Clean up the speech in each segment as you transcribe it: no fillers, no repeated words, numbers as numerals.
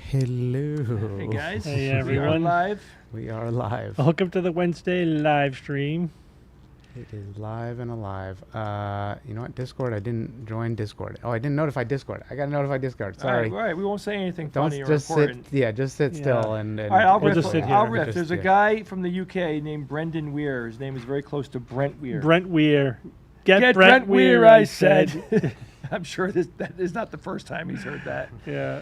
Hello. Hey guys. Hey everyone. We are live. Welcome to the Wednesday live stream. It is live and alive. You know what? Discord. I didn't join Discord. Oh, I didn't notify Discord. I gotta notify Discord. Sorry. All right. We won't say anything Don't funny or just important. sit. Yeah, just sit still and. All right, I'll We'll riff. just sit here. I'll riff. Just- There's a yeah. guy from the UK named Brendan Weir. His name is very close to Brent Weir. Brent Weir. Get Brent Weir, I said. I'm sure that is not the first time he's heard that. Yeah.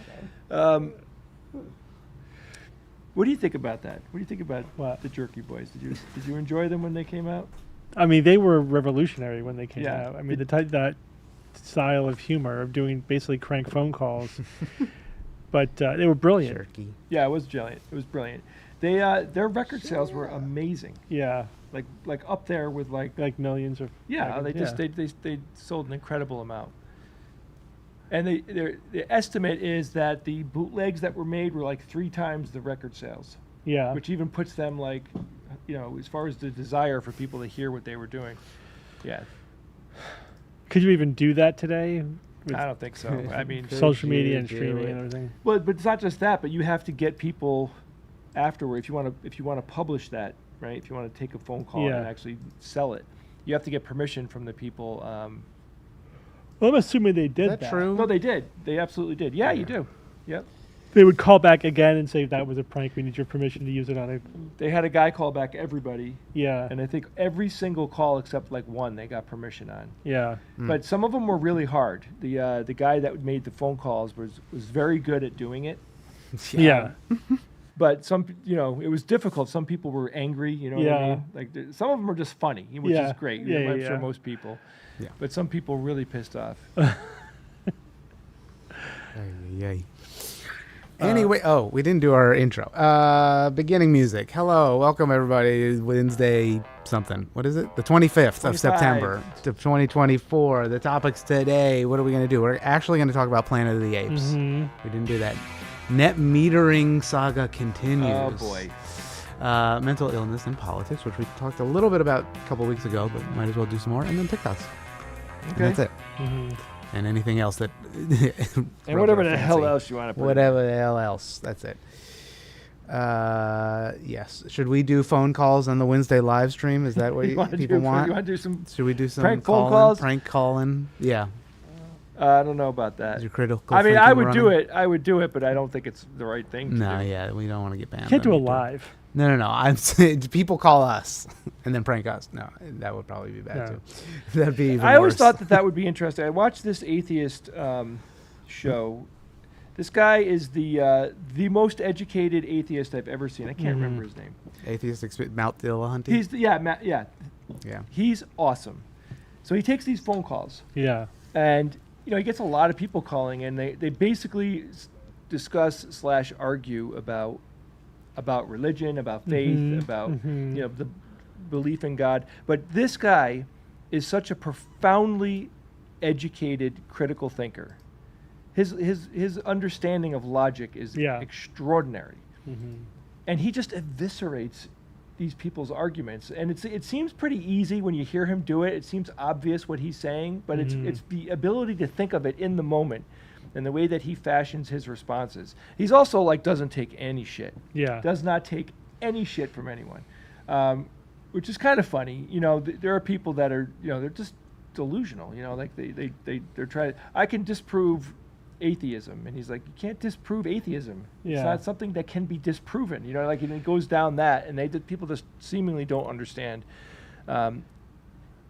What do you think about that? What do you think about What? the Jerky Boys? Did you enjoy them when they came out? I mean, they were revolutionary when they came Yeah. out. I mean, that style of humor of doing basically crank phone calls. But they were brilliant. Jerky. Yeah, it was brilliant. It was brilliant. They their record sales were amazing. Yeah. Like up there with like Millions of. yeah. They sold an incredible amount. And the estimate is that the bootlegs that were made were like 3 times the record sales, Yeah. which even puts them like, as far as the desire for people to hear what they were doing. Yeah, Could you even do that today? With I don't think so. I mean, social media you and do streaming it? and everything. well, but it's not just that. But you have to get people afterward if you want to publish that, right? If you want to take a phone call Yeah. and actually sell it, you have to get permission from the people. Well, I'm assuming they did Is that that. true? No, they did. They absolutely did. Yeah, you do. Yep. They would call back again and say that was a prank. We need your permission to use it on a. They had a guy call back everybody. Yeah. And I think every single call except like one they got permission on. Yeah. But some of them were really hard. The guy that made the phone calls was very good at doing it. Yeah. But it was difficult. Some people were angry, you know what I Yeah. mean? Like some of them were just funny, which Yeah. is great. Yeah, I'm yeah, sure yeah. most people. Yeah. But some people really pissed off. Yay. Anyway, we didn't do our intro. Beginning music. Hello, welcome everybody. Wednesday something. What is it? The 25th of 25. September to 2024. The topics today. What are we going to do? We're actually going to talk about Planet of the Apes. Mhm. We didn't do that. Net metering saga continues. Oh boy. Mental illness and politics, which we talked a little bit about a couple weeks ago, but might as well do some more. And then TikToks. And that's it. Mhm. And anything else that. And whatever the hell else you want to put. Whatever the hell else. That's it. Yes. Should we do phone calls on the Wednesday live stream? Is that what people want? You want to do some? Should we do some prank phone calls? Prank calling? Yeah. I don't know about that. Is your critical I mean, I thinking would do running? it. I would do it, but I don't think it's the right thing to No, do. yeah, we don't want to get banned. Can't do on it YouTube. live. No. I'm saying people call us and then prank us. No, that would probably be bad Yeah. too. That'd be even I always worse. thought that would be interesting. I watched this atheist show. This guy is the most educated atheist I've ever seen. I can't remember his name. Atheist Mount Dillahunty. He's yeah. Yeah. He's awesome. So he takes these phone calls, Yeah. and he gets a lot of people calling, and they basically discuss / argue about religion, about faith, Mhm, about mhm. the belief in God. But this guy is such a profoundly educated critical thinker. His understanding of logic is Yeah. extraordinary, Mhm. and he just eviscerates these people's arguments. And it seems pretty easy when you hear him do it. It seems obvious what he's saying, but it's the ability to think of it in the moment and the way that he fashions his responses. He's also like doesn't take any shit. Yeah. Does not take any shit from anyone, which is kind of funny. You know, there are people that are, you know, they're just delusional. You know, like they're trying. I can disprove atheism, and he's like, you can't disprove atheism. Yeah. It's not something that can be disproven. You know, like, and it goes down that, and people just seemingly don't understand.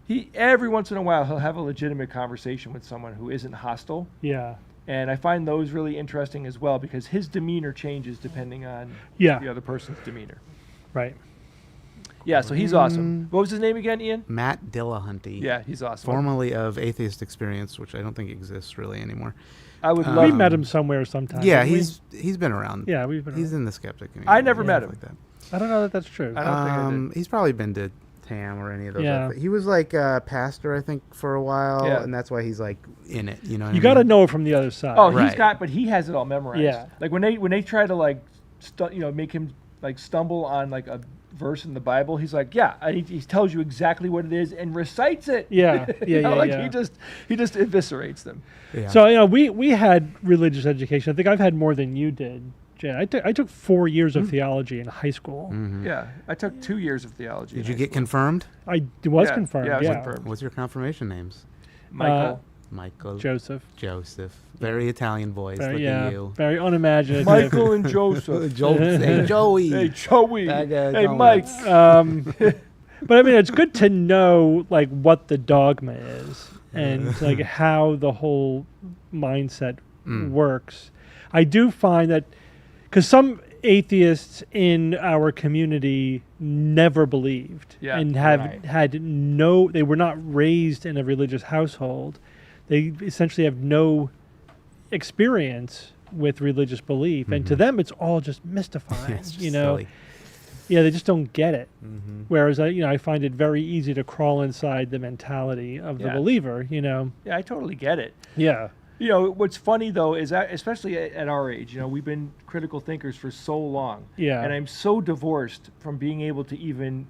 He every once in a while he'll have a legitimate conversation with someone who isn't hostile. Yeah. And I find those really interesting as well, because his demeanor changes depending on Yeah. the other person's demeanor. Right. Yeah, so he's awesome. What was his name again, Ian? Matt Dillahunty. Yeah, he's awesome. Formerly of Atheist Experience, which I don't think exists really anymore. I would We love. met him somewhere sometime. Yeah, didn't we? he's been around. Yeah, we've been He's around. in the Skeptic community. I never and met stuff him. Like that. I don't know that that's true. I don't think I did. He's probably been to TAM or any of those. Yeah. He was like a pastor, I think, for a while, Yeah. and that's why he's like in it. You know, what You I got to mean? know it from the other side. Oh, Right. but he has it all memorized. Yeah. Like when they try to like, make him like stumble on like a verse in the Bible, he's like, yeah, and he tells you exactly what it is and recites it. Yeah. You Yeah. know, Yeah. like yeah. he just eviscerates them. Yeah. So we had religious education. I think I've had more than you did, Jay. I took 4 years of theology in high school. Mhm. Yeah, I took 2 years of theology. Did in you high get school. confirmed? I was Yeah, confirmed. yeah, I was Yeah, confirmed. What's your confirmation names? Michael? Michael, Joseph. Joseph. Very Italian boys. Look Yeah, at you. very unimaginative. Michael and Joseph. Hey, Joey. Hey, Joey. That guy, Hey, Joey. Mike. But I mean, it's good to know like what the dogma is and like how the whole mindset works. I do find that because some atheists in our community never believed Yeah, and right. they were not raised in a religious household. They essentially have no experience with religious belief, and to them it's all just mystifying. It's just you know, silly. yeah, they just don't get it. Mm-hmm. Whereas I find it very easy to crawl inside the mentality of the Yeah. believer. You know, Yeah, I totally get it. yeah, You know, what's funny though is that, especially at our age, you know, we've been critical thinkers for so long. Yeah. And I'm so divorced from being able to even,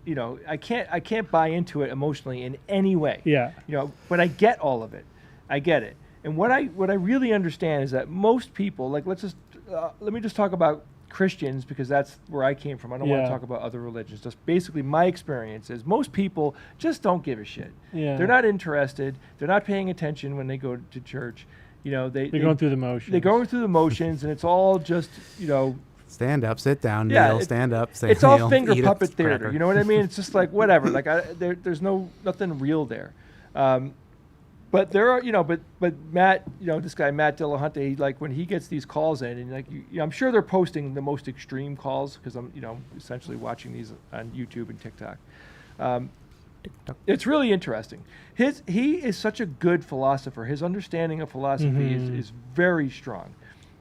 you know, I can't buy into it emotionally in any way. yeah, You know, but I get all of it. I get it. And what I really understand is that most people, like, let me just talk about Christians, because that's where I came from. I don't want Yeah. to talk about other religions. Just basically my experience is most people just don't give a shit. yeah. They're not interested. They're not paying attention when they go to church. You know, They're going through the motions. they're going through the motions, and it's all just, you know, Stand up, sit down, Yeah, kneel, stand up, say it's all kneel, finger eat a puppet theater. cracker. You know what I mean? It's just like whatever. Like there's nothing real there. But there are, you know, but Matt, you know, this guy Matt Dillahunty, he, like when he gets these calls in, and like I'm sure they're posting the most extreme calls, because I'm, you know, essentially watching these on YouTube and TikTok. It's really interesting. He is such a good philosopher. His understanding of philosophy is very strong.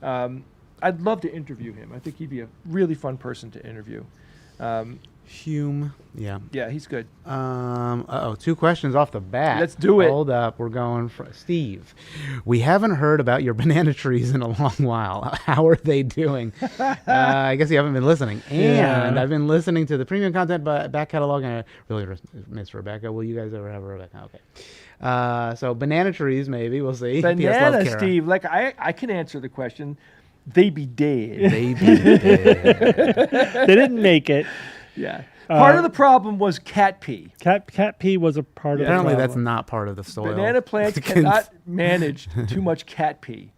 I'd love to interview him. I think he'd be a really fun person to interview. Hume. Yeah. Yeah, he's good. 2 questions off the bat. Let's do it. Hold up. We're going for Steve. We haven't heard about your banana trees in a long while. How are they doing? I guess you haven't been listening. And Yeah. I've been listening to the premium content back catalog, and I really miss Rebecca. Will you guys ever have a Rebecca? Okay. So banana trees, maybe. We'll see. P.S. Love, Banana, Kara. Steve. Like I can answer the question. They be dead. They be dead. They didn't make it. Yeah. Part of the problem was cat pee. Cat pee was a part of the Apparently, problem. that's not part of the soil. Banana plants cannot manage too much cat pee.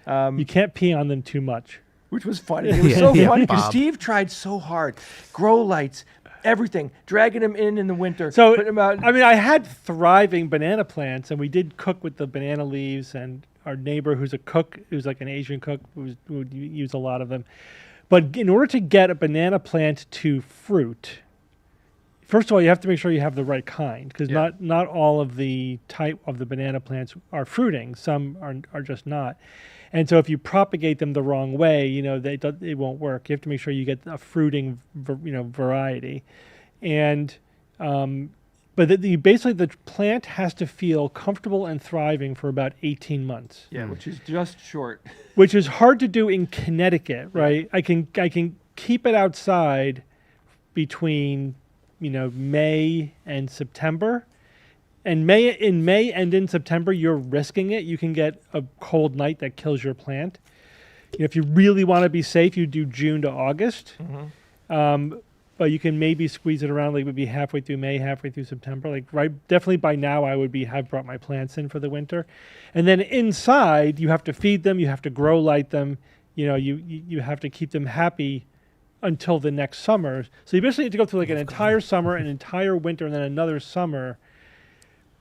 You can't pee on them too much. Which was funny. It was so Yeah, funny because Bob. Steve tried so hard. Grow lights, everything, dragging them in the winter. So, putting them out. I mean, I had thriving banana plants, and we did cook with the banana leaves, and our neighbor who's a cook, who's like an Asian cook, would use a lot of them. But in order to get a banana plant to fruit, first of all, you have to make sure you have the right kind, because Yeah. not all of the type of the banana plants are fruiting. Some are just not. And so if you propagate them the wrong way, you know, it won't work. You have to make sure you get a fruiting, variety. And but basically the plant has to feel comfortable and thriving for about 18 months. Yeah, which is just short. Which is hard to do in Connecticut, right? I can keep it outside between, May and September, in May and in September, you're risking it. You can get a cold night that kills your plant. If you really want to be safe, you do June to August. But you can maybe squeeze it around, like maybe halfway through May, halfway through September. Like definitely by now, I would have brought my plants in for the winter. And then inside, you have to feed them, you have to grow light them. You have to keep them happy until the next summer. So you basically need to go through like an entire summer, an entire winter, and then another summer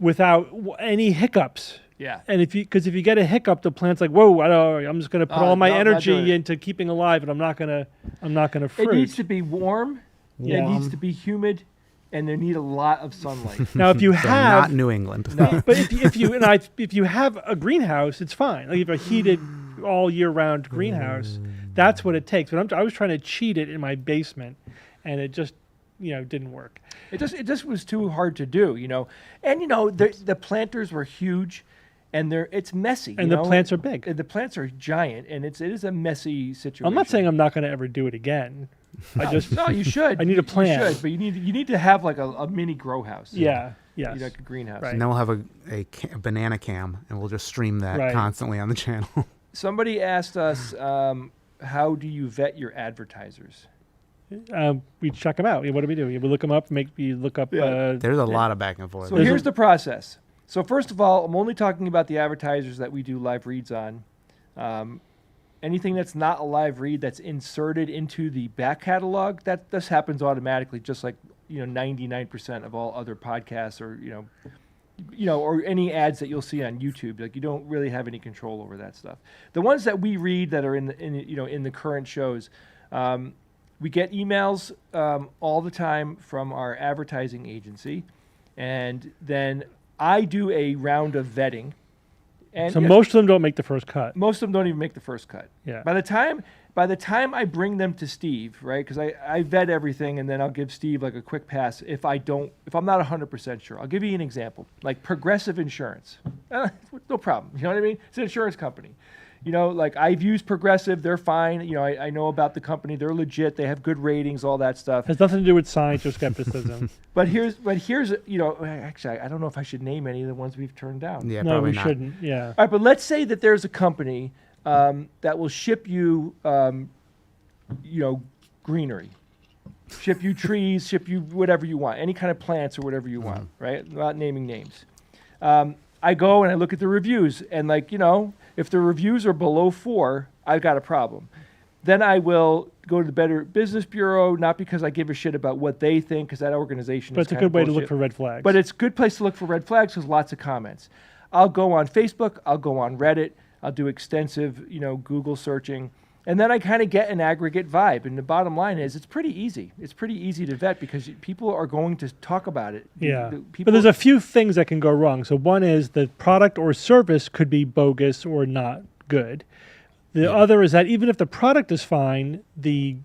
without any hiccups. Yeah. And if you get a hiccup, the plant's like, whoa, I'm just going to put all my energy into keeping alive, and I'm not going to fruit. It needs to be warm. It needs to be humid, and they need a lot of sunlight. Now, if you have not New England, no. but if you have a greenhouse, it's fine. Like if a heated all year round greenhouse, that's what it takes. But I was trying to cheat it in my basement, and it just didn't work. It just was too hard to do, And the planters were huge. And it's messy. And the plants are big. The plants are giant, and it is a messy situation. I'm not saying I'm not going to ever do it again. No, you should. I need a plan. You should, but you need to have like a mini grow house. Yeah. Yes. Like a greenhouse. Right. and then we'll have a banana cam, and we'll just stream that constantly on the channel. Somebody asked us, how do you vet your advertisers? We check them out. What do? We look them up. We look up. There's a lot of back and forth. So here's the process. So first of all, I'm only talking about the advertisers that we do live reads on. Anything that's not a live read that's inserted into the back catalog, this happens automatically, just like 99% of all other podcasts, or or any ads that you'll see on YouTube. Like you don't really have any control over that stuff. The ones that we read that are in the current shows, we get emails all the time from our advertising agency, and then I do a round of vetting. And so most of them don't make the first cut. Most of them don't even make the first cut. Yeah. By the time I bring them to Steve, right? Because I vet everything, and then I'll give Steve like a quick pass if I'm not 100% sure. I'll give you an example, like Progressive Insurance. No problem. You know what I mean? It's an insurance company. Like I've used Progressive, they're fine. I know about the company, they're legit, they have good ratings, all that stuff. Has nothing to do with science or skepticism. But here's actually I don't know if I should name any of the ones we've turned down. Yeah, no, probably we not. shouldn't. Yeah. All right, but let's say that there's a company that will ship you, greenery, ship you trees, ship you whatever you want, any kind of plants or whatever you want, right? Without naming names. I go and I look at the reviews, and if the reviews are below 4, I've got a problem. Then I will go to the Better Business Bureau, not because I give a shit about what they think, because that organization But is it's a kind of good way to bullshit. look for red flags. But it's a good place to look for red flags because lots of comments. I'll go on Facebook, I'll go on Reddit, I'll do extensive, Google searching, and then I kind of get an aggregate vibe. And the bottom line is it's pretty easy. It's pretty easy to vet because people are going to talk about it. Yeah. But there's a few things that can go wrong. So one is the product or service could be bogus or not good. The other is that even if the product is fine, the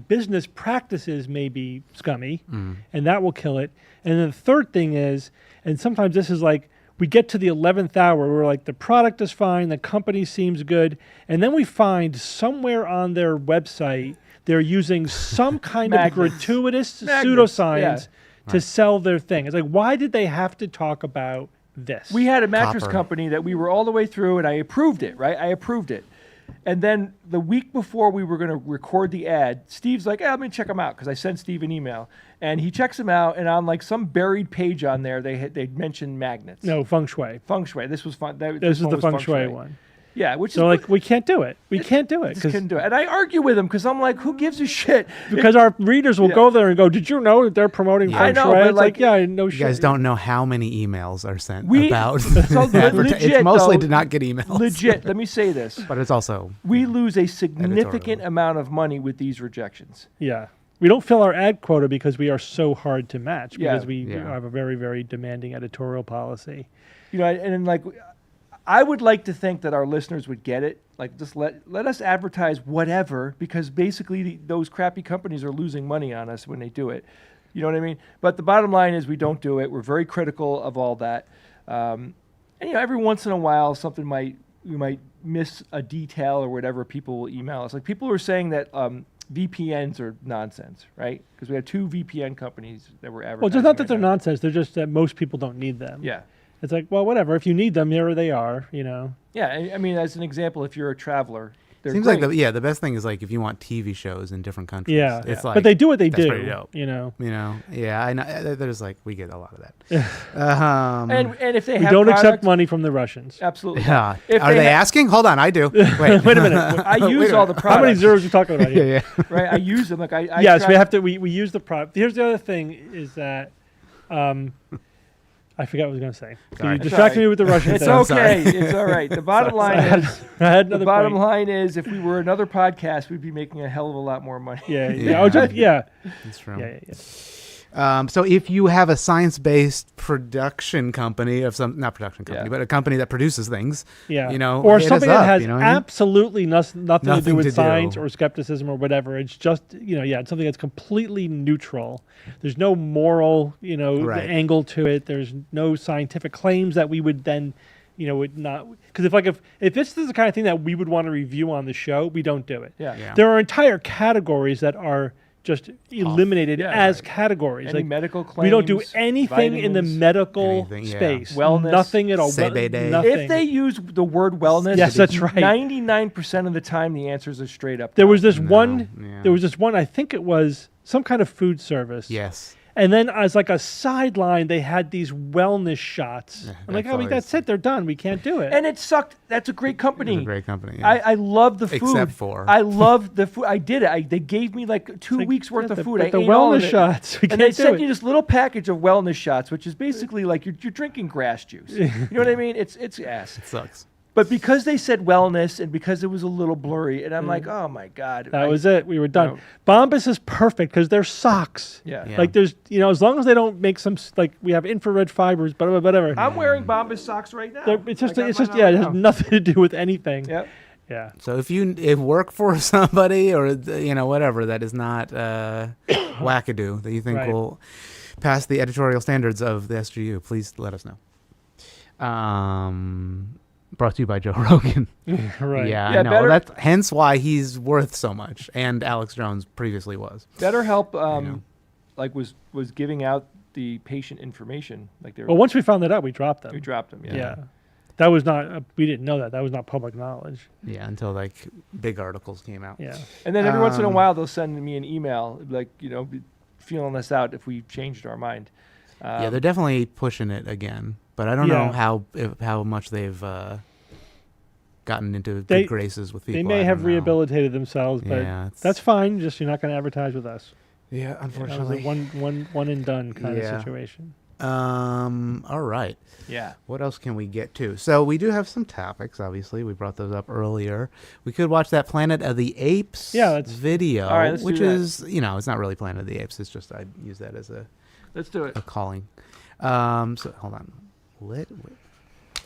business practices may be scummy, and that will kill it. And then the third thing is, and sometimes this is like, we get to the 11th hour, we're like, the product is fine, the company seems good, and then we find somewhere on their website they're using some kind of gratuitous pseudoscience to sell their thing. It's like, why did they have to talk about this? We had a mattress Copper. company that we were all the way through, and I approved it, right? I approved it. And then the week before we were going to record the ad, Steve's like, let me check them out, because I sent Steve an email. And he checks them out, and on like some buried page on there, they mentioned magnets. No, feng shui. Feng shui. This was fun. This is the feng shui one. Yeah, which So is like, we can't do it. We can't do it. just couldn't do it. And I argue with him because I'm like, who gives a shit? Because our readers will go there and go, did you know that they're promoting Yeah. feng I know, shui? but It's like, like, yeah, no You shit. guys don't know how many emails are sent We- about So legit, It's mostly though, to not get emails. Legit. Let me say this. But it's also We lose a significant Editorial. amount of money with these rejections. Yeah. We don't fill our ad quota because we are so hard to match, Yeah. because we Yeah. have a very, very demanding editorial policy. And like, I would like to think that our listeners would get it. Like, just let us advertise whatever, because basically those crappy companies are losing money on us when they do it. You know what I mean? But the bottom line is we don't do it. We're very critical of all that. And every once in a while, we might miss a detail or whatever. People will email us. Like, people were saying that VPNs are nonsense, right? Because we have 2 VPN companies that were advertising. Well, just not that right they're now. nonsense. They're just that most people don't need them. Yeah. It's like, well, whatever. If you need them, there they are. You know. Yeah, I mean, as an example, if you're a traveler, they're Seems great. like the best thing is like if you want TV shows in different countries. Yeah. It's like, but they do what they that's do. pretty dope. You know. Yeah, I know. There's like we get a lot of that. and if they We have don't accept product- money from the Russians. absolutely. yeah. If Are they ha- asking? Hold on, I do. Wait, Wait a minute. I use all the products. How many zeros are you talking about yeah, here? yeah. Right, I use them. Like I Yes, we try- have to. We use the product. Here's the other thing: is that I forgot what I was going to say. So Sorry. you That's distracted all me with the Russian It's thing. okay. It's all right. The bottom line is, I had the another bottom point. line is, if we were another podcast, we'd be making a hell of a lot more money. Yeah, Yeah. yeah. Oh, just, yeah. That's true. Yeah. So if you have a science-based production company of some, not production company, Yeah. but a company that produces things, Yeah. you know, or hit us something that up, has you know what I mean? absolutely nothing to do Nothing with to science do. or skepticism or whatever. It's just, it's something that's completely neutral. There's no moral, Right. angle to it. There's no scientific claims that we would then, would not. Because if this is the kind of thing that we would want to review on the show, we don't do it. Yeah. Yeah. There are entire categories that are just eliminated Yeah, as right. categories. Any Like, medical claims. we don't do anything in the vitamins. medical Anything, yeah. space. Wellness. Nothing at all. CBD. Nothing. If they use the word wellness, Yes, that's right. 99% of the time, the answers are straight up. There no. was this No, one. yeah. There was this one. I think it was some kind of food service. Yes. And then as like a sideline, they had these wellness shots. Yeah, I'm like, that's that's it. They're done. We can't do it. and it sucked. That's a great company. It's a great company. Yeah. I love the food. Except for- I love the food. I did it. They gave me like 2 Like, weeks worth yeah, of food. I the ate all of wellness it. shots. We And they can't do sent it. you this little package of wellness shots, which is basically like you're drinking grass juice. You know what I mean? It's ass. it sucks. But because they said wellness and because it was a little blurry, and I'm like, oh my god, That was it. We were done. No. Bombas is perfect because they're socks. Yeah. Yeah. Like there's, as long as they don't make some like we have infrared fibers, whatever. I'm wearing Bombas socks right now. It's just, I got it's just, mine yeah, on it right has now. nothing to do with anything. Yep. Yeah. So if work for somebody or whatever that is not wackadoo that you think Right. will pass the editorial standards of the SGU, please let us know. Brought to you by Joe Rogan. Right. Yeah, Yeah, I know. better- That's hence why he's worth so much, and Alex Jones previously was. BetterHelp, know. like was giving out the patient information. Like they were, Well, once we found that out, we dropped them. we dropped them. Yeah. That was not. We didn't know that. That was not public knowledge. Yeah, until like big articles came out. Yeah. And then every once in a Um, while they'll send me an email like feeling us out if we changed our mind. Yeah, they're definitely pushing it again, but I don't know Yeah. how much they've gotten into good They- graces with people. They may I have don't know. rehabilitated themselves, but Yeah, it's- that's fine. Just you're not going to advertise with us. Yeah, That was a unfortunately. one and done kind Yeah. of situation. All right. Yeah. What else can we get to? So we do have some topics. Obviously, we brought those up earlier. We could watch that Planet of the Apes Yeah, let's- video, All right, let's which do that. is it's not really Planet of the Apes. It's just I use that as a Let's do it. calling. So hold on.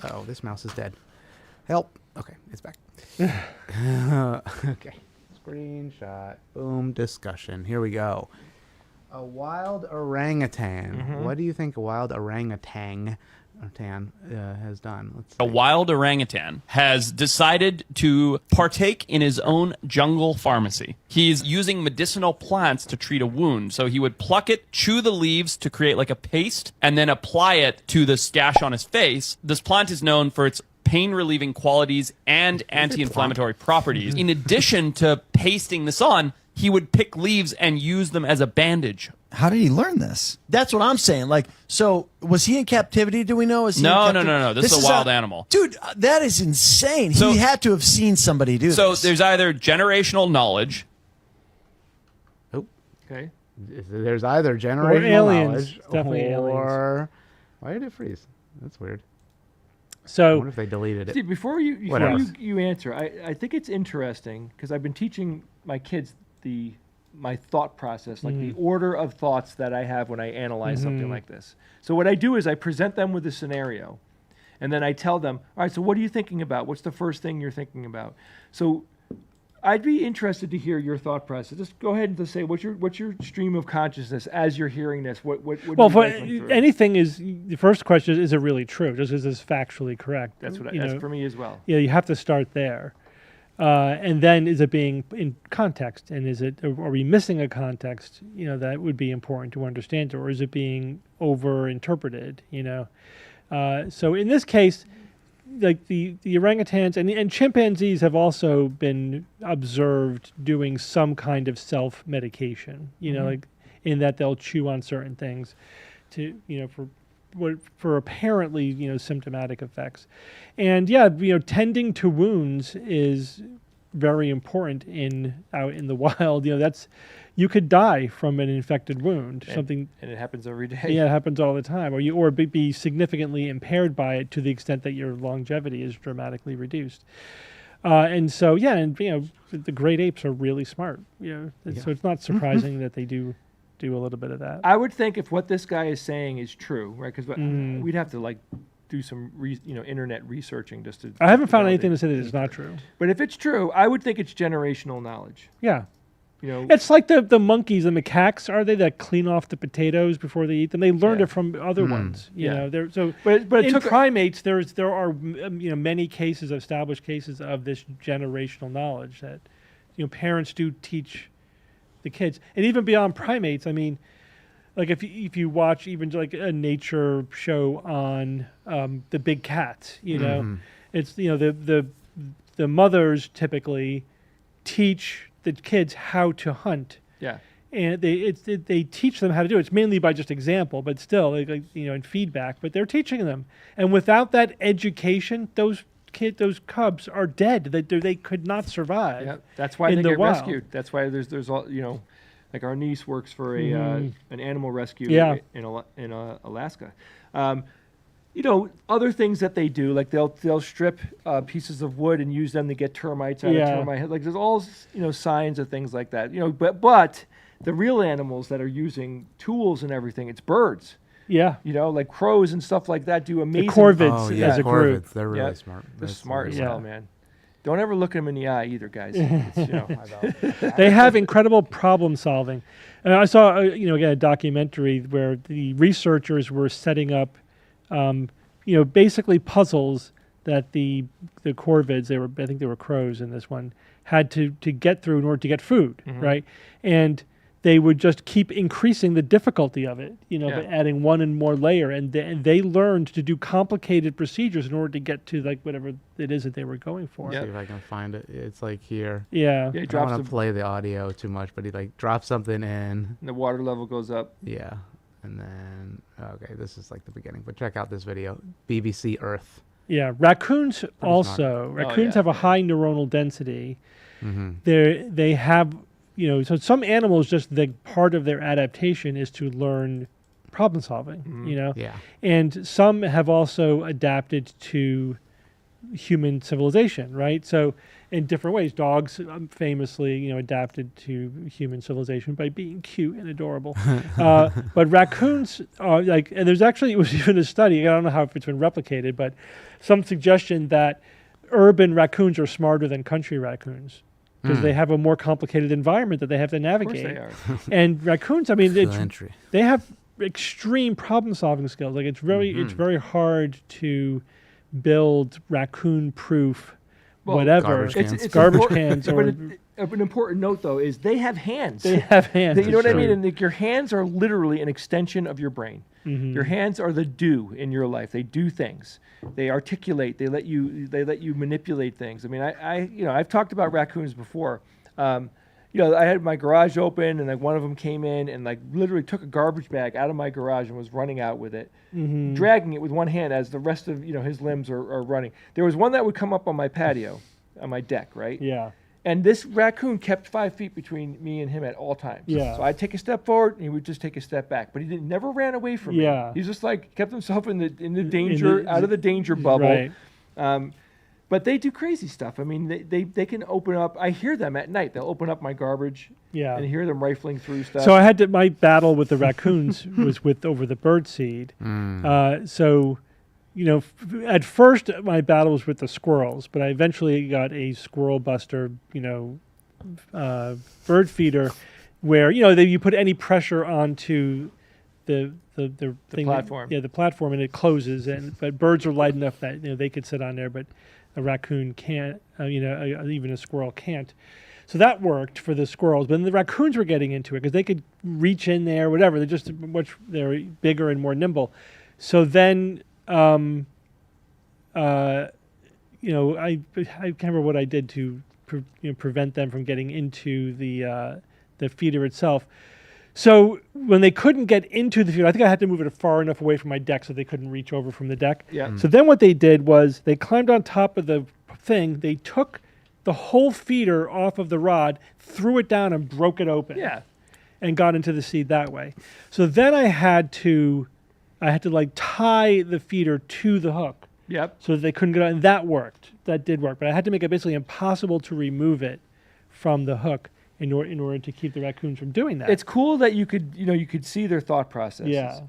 Oh, this mouse is dead. Help. Okay, it's back. Okay. Screenshot. Boom. Discussion. Here we go. A wild orangutan. Mhm. What do you think a wild orangutan has done? Let's A see. wild orangutan has decided to partake in his own jungle pharmacy. He's using medicinal plants to treat a wound. So he would pluck it, chew the leaves to create like a paste, and then apply it to the gash on his face. This plant is known for its pain-relieving qualities and anti-inflammatory properties. In addition to pasting this on, he would pick leaves and use them as a bandage. How did he learn this? That's what I'm saying. Like, so was he in captivity? Do we know? Is he No, in no, capti- no, no. This is a wild animal. Dude, that is insane. So- he had to have seen somebody do So this. there's either generational knowledge. Oh, Okay. there's either generational aliens. knowledge Definitely or why did it freeze? That's weird. I So wonder if they deleted it. Steve, before Whatever. you answer, I think it's interesting because I've been teaching my kids my thought process, like the order of thoughts that I have when I analyze something like this. So what I do is I present them with a scenario, and then I tell them, all right, so what are you thinking about? What's the first thing you're thinking about? So I'd be interested to hear your thought process. Just go ahead and just say what's your stream of consciousness as you're hearing this. What well, do you for guys went through? anything is the first question is it really true? Just is this factually correct? That's You that's know, for me as well. Yeah, you have to start there. And then is it being in context, and are we missing a context? That would be important to understand, or is it being over interpreted? So in this case, like the orangutans and chimpanzees have also been observed doing some kind of self-medication. Like in that they'll chew on certain things to for apparently symptomatic effects. And tending to wounds is very important out in the wild. You could die from an infected wound. And it happens every day. Yeah, it happens all the time. Or be significantly impaired by it to the extent that your longevity is dramatically reduced. The great apes are really smart. So it's not surprising that they do a little bit of that. I would think if what this guy is saying is true, right? Because we'd have to do some internet researching just to. I haven't found anything to say that it's not true. But if it's true, I would think it's generational knowledge. Yeah. It's like the monkeys, the macaques, are they, that clean off the potatoes before they eat them? They learned it from other ones. But in primates, there are many established cases of this generational knowledge that parents do teach the kids. And even beyond primates, I mean, like if you watch even like a nature show on the big cats, it's the mothers typically teach the kids how to hunt. Yeah. And they teach them how to do it. It's mainly by just example, but still, and feedback. But they're teaching them, and without that education, those cubs are dead. They could not survive. Yeah, that's why they get rescued. That's why there's all like our niece works for an animal rescue in Alaska. Other things that they do, like they'll strip pieces of wood and use them to get termites out of termite head. Like there's all signs of things like that. But the real animals that are using tools and everything, it's birds. Yeah. Like crows and stuff like that do amazing. The corvids as a group. They're really smart. They're smart as hell, man. Don't ever look at them in the eye either, guys. They have incredible problem solving. I saw, again, a documentary where the researchers were setting up, basically puzzles that the corvids, I think they were crows in this one, had to get through in order to get food, right? And they would just keep increasing the difficulty of it, by adding one and more layer. And they learned to do complicated procedures in order to get to like whatever it is that they were going for. See if I can find it. It's like here. Yeah. He I don't want to play the audio too much, but he like drops something in. And the water level goes up. Yeah. And then, okay, this is like the beginning. But check out this video. BBC Earth. Yeah. Raccoons also. Raccoons have a high neuronal density. They have... so some animals, just the part of their adaptation is to learn problem solving, Yeah. And some have also adapted to human civilization, right? So in different ways, dogs famously, adapted to human civilization by being cute and adorable. But raccoons are and there's actually, it was even a study, I don't know how if it's been replicated, but some suggestion that urban raccoons are smarter than country raccoons. Because they have a more complicated environment that they have to navigate. Of course they are. And raccoons, I mean, they have extreme problem-solving skills. Like it's very hard to build raccoon-proof whatever. Garbage Garbage cans. But an important note, though, is they have hands. They have hands. You know what I mean? And your hands are literally an extension of your brain. Your hands are the do in your life. They do things. They articulate. They let you manipulate things. I mean, I've talked about raccoons before. I had my garage open, and like one of them came in and like literally took a garbage bag out of my garage and was running out with it, dragging it with one hand as the rest of his limbs are running. There was one that would come up on my patio, on my deck, right? Yeah. And this raccoon kept 5 feet between me and him at all times. Yeah. So I'd take a step forward, and he would just take a step back. But he never ran away from me. Yeah. He's just like kept himself in the danger, out of the danger bubble. Right. But they do crazy stuff. I mean, they can open up. I hear them at night. They'll open up my garbage. Yeah. And hear them rifling through stuff. So my battle with the raccoons was over the bird seed. At first my battle was with the squirrels, but I eventually got a squirrel buster, bird feeder, where you put any pressure onto the thing, platform. the platform, and it closes. But birds are light enough that they could sit on there. But A raccoon can't, even a squirrel can't. So that worked for the squirrels, but then the raccoons were getting into it because they could reach in there, whatever. They're bigger and more nimble. So then, I can't remember what I did to prevent them from getting into the feeder itself. So when they couldn't get into the feeder, I think I had to move it far enough away from my deck so they couldn't reach over from the deck. Yeah. So then what they did was they climbed on top of the thing. They took the whole feeder off of the rod, threw it down, and broke it open. Yeah. And got into the seed that way. So then I had to like tie the feeder to the hook. Yep. So that they couldn't get out, and that worked. That did work, but I had to make it basically impossible to remove it from the hook in order to keep the raccoons from doing that. It's cool that you could see their thought processes. Yeah.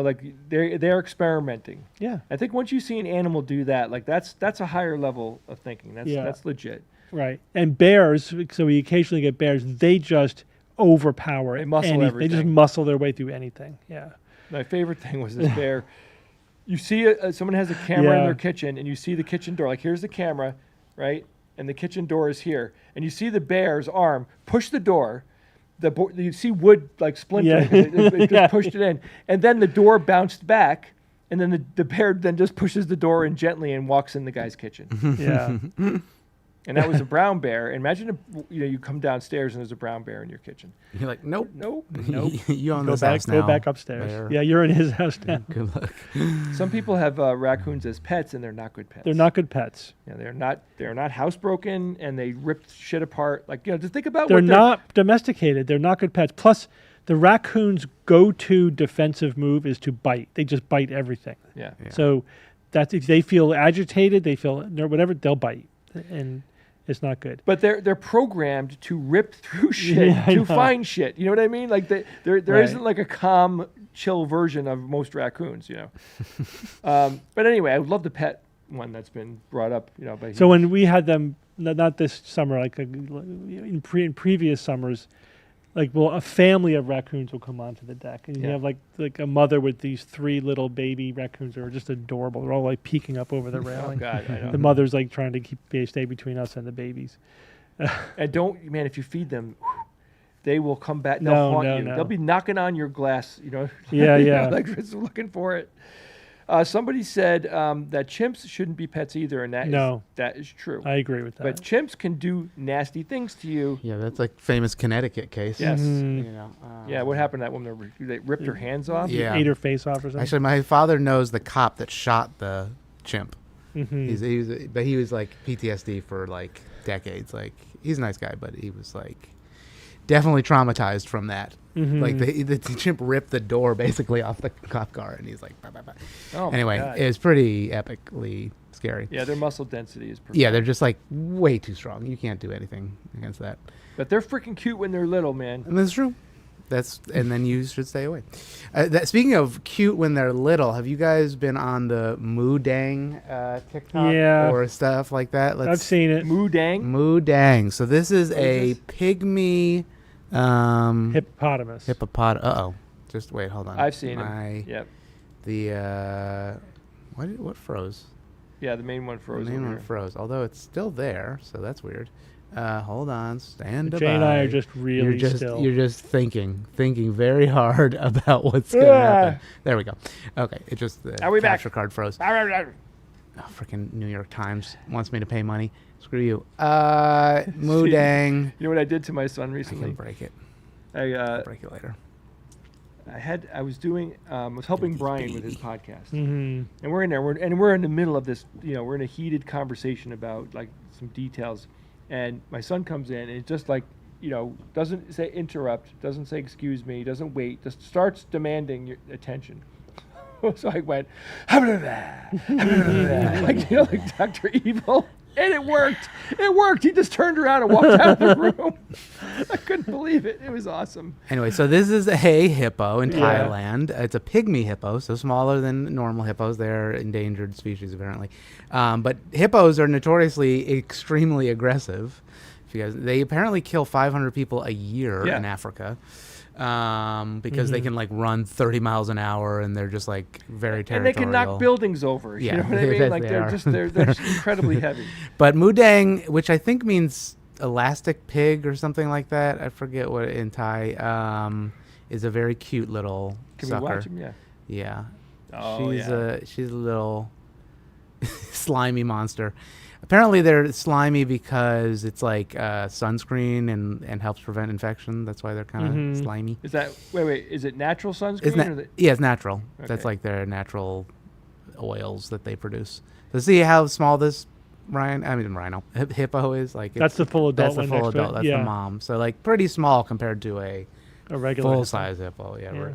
Like they're experimenting. Yeah. I think once you see an animal do that, like that's a higher level of thinking. That's legit. Right. And bears, so we occasionally get bears, they just overpower They muscle anything. everything. They just muscle their way through anything. Yeah. My favorite thing was this bear. You see someone has a camera in their kitchen, and you see the kitchen door. Like, here's the camera, right? And the kitchen door is here. And you see the bear's arm push the door. You see wood like splintering. It just pushed it in. And then the door bounced back. And then the bear then just pushes the door in gently and walks in the guy's kitchen. Yeah. And that was a brown bear. Imagine if you come downstairs and there's a brown bear in your kitchen. You're like, nope. Nope. You own this house now. Go back upstairs. Bear. Yeah, you're in his house now. Good luck. Some people have raccoons as pets, and they're not good pets. They're not good pets. Yeah, they're not housebroken, and they rip shit apart. Like, just think about They're what not domesticated. They're not good pets. Plus, the raccoon's go-to defensive move is to bite. They just bite everything. Yeah. So that's if they feel agitated, they feel whatever, they'll bite, and it's not good. But they're programmed to rip through shit Yeah, I to know. find shit. You know what I mean? Like there Right. isn't like a calm, chill version of most raccoons. But anyway, I would love the pet one that's been brought up. By So when we had them, not this summer, like in previous summers, a family of raccoons will come onto the deck, and you have like a mother with these 3 little baby raccoons that are just adorable. They're all like peeking up over the oh railing. god, I know. The mother's like trying to stay between us and the babies. And if you feed them, they will come back. They'll haunt you. No. They'll be knocking on your glass. Yeah. like just looking for it. Somebody said that chimps shouldn't be pets either, and that is true. I agree with that. But chimps can do nasty things to you. Yeah, that's like famous Connecticut case. Yes. Mhm. Yeah, what happened to that woman? They ripped her hands off? Yeah. Ate her face off or something. Actually, my father knows the cop that shot the chimp. Mhm. But he was like PTSD for like decades. Like, he's a nice guy, but he was like definitely traumatized from that. Mhm. Like the chimp ripped the door basically off the cop car, and he's like, bah, bah, bah. Oh, my Anyway, God. it's pretty epically scary. Yeah, their muscle density is Yeah, they're just like way too strong. You can't do anything against that. But they're freaking cute when they're little, man. And that's true. And then you should stay away. Speaking of cute when they're little, have you guys been on the Moo Dang TikTok or stuff like that? I've seen it. Moo Dang? Moo Dang. So this is a pygmy Hippopotamus. Uh-oh. Just wait, hold on. I've seen them. Yep. What froze? Yeah, the main one froze. The main over one here. froze, although it's still there, so that's weird. Hold on, stand by. Jay and I are just really still. You're just thinking very hard about what's going to happen. There we go. Okay, it just the Are we back? capture card froze. Arr, arr, arr. Oh, freaking New York Times wants me to pay money. Screw you. Moo Dang. You know what I did to my son I recently? can break it. I Break it later. was helping Brian with his podcast, Mhm. and we're in there, we're in the middle of this. We're in a heated conversation about like some details, and my son comes in and it just like doesn't say interrupt, doesn't say excuse me, doesn't wait, just starts demanding your attention. So I went, like like Dr. Evil. And it worked. It worked. He just turned around and walked out of the room. I couldn't believe it. It was awesome. Anyway, so this is a hippo in Thailand. It's a pygmy hippo, so smaller than normal hippos. They're endangered species, apparently. But hippos are notoriously extremely aggressive. Because they apparently kill 500 people a year Yeah. in Africa. Because they can like run 30 miles an hour and they're just like very And territorial. they can knock buildings over. Yeah, You know what I mean? yes, Like they they're are. just they're just incredibly heavy. But Mudang, which I think means elastic pig or something like that, I forget what in Thai, is a very cute little Can sucker. we watch him? Yeah. Yeah. Oh, She's a little slimy monster. Apparently they're slimy because it's like sunscreen and helps prevent infection. That's why they're kind of slimy. Is that wait? Is it natural sunscreen? Isn't or that, yeah, it's natural. That's Okay. like their natural oils that they produce. So see how small this hippo is? Like That's the full adult That's the one full next to it, adult. That's yeah. the mom. So like pretty small compared to a regular hippo. full size hippo. Yeah, Yeah. right.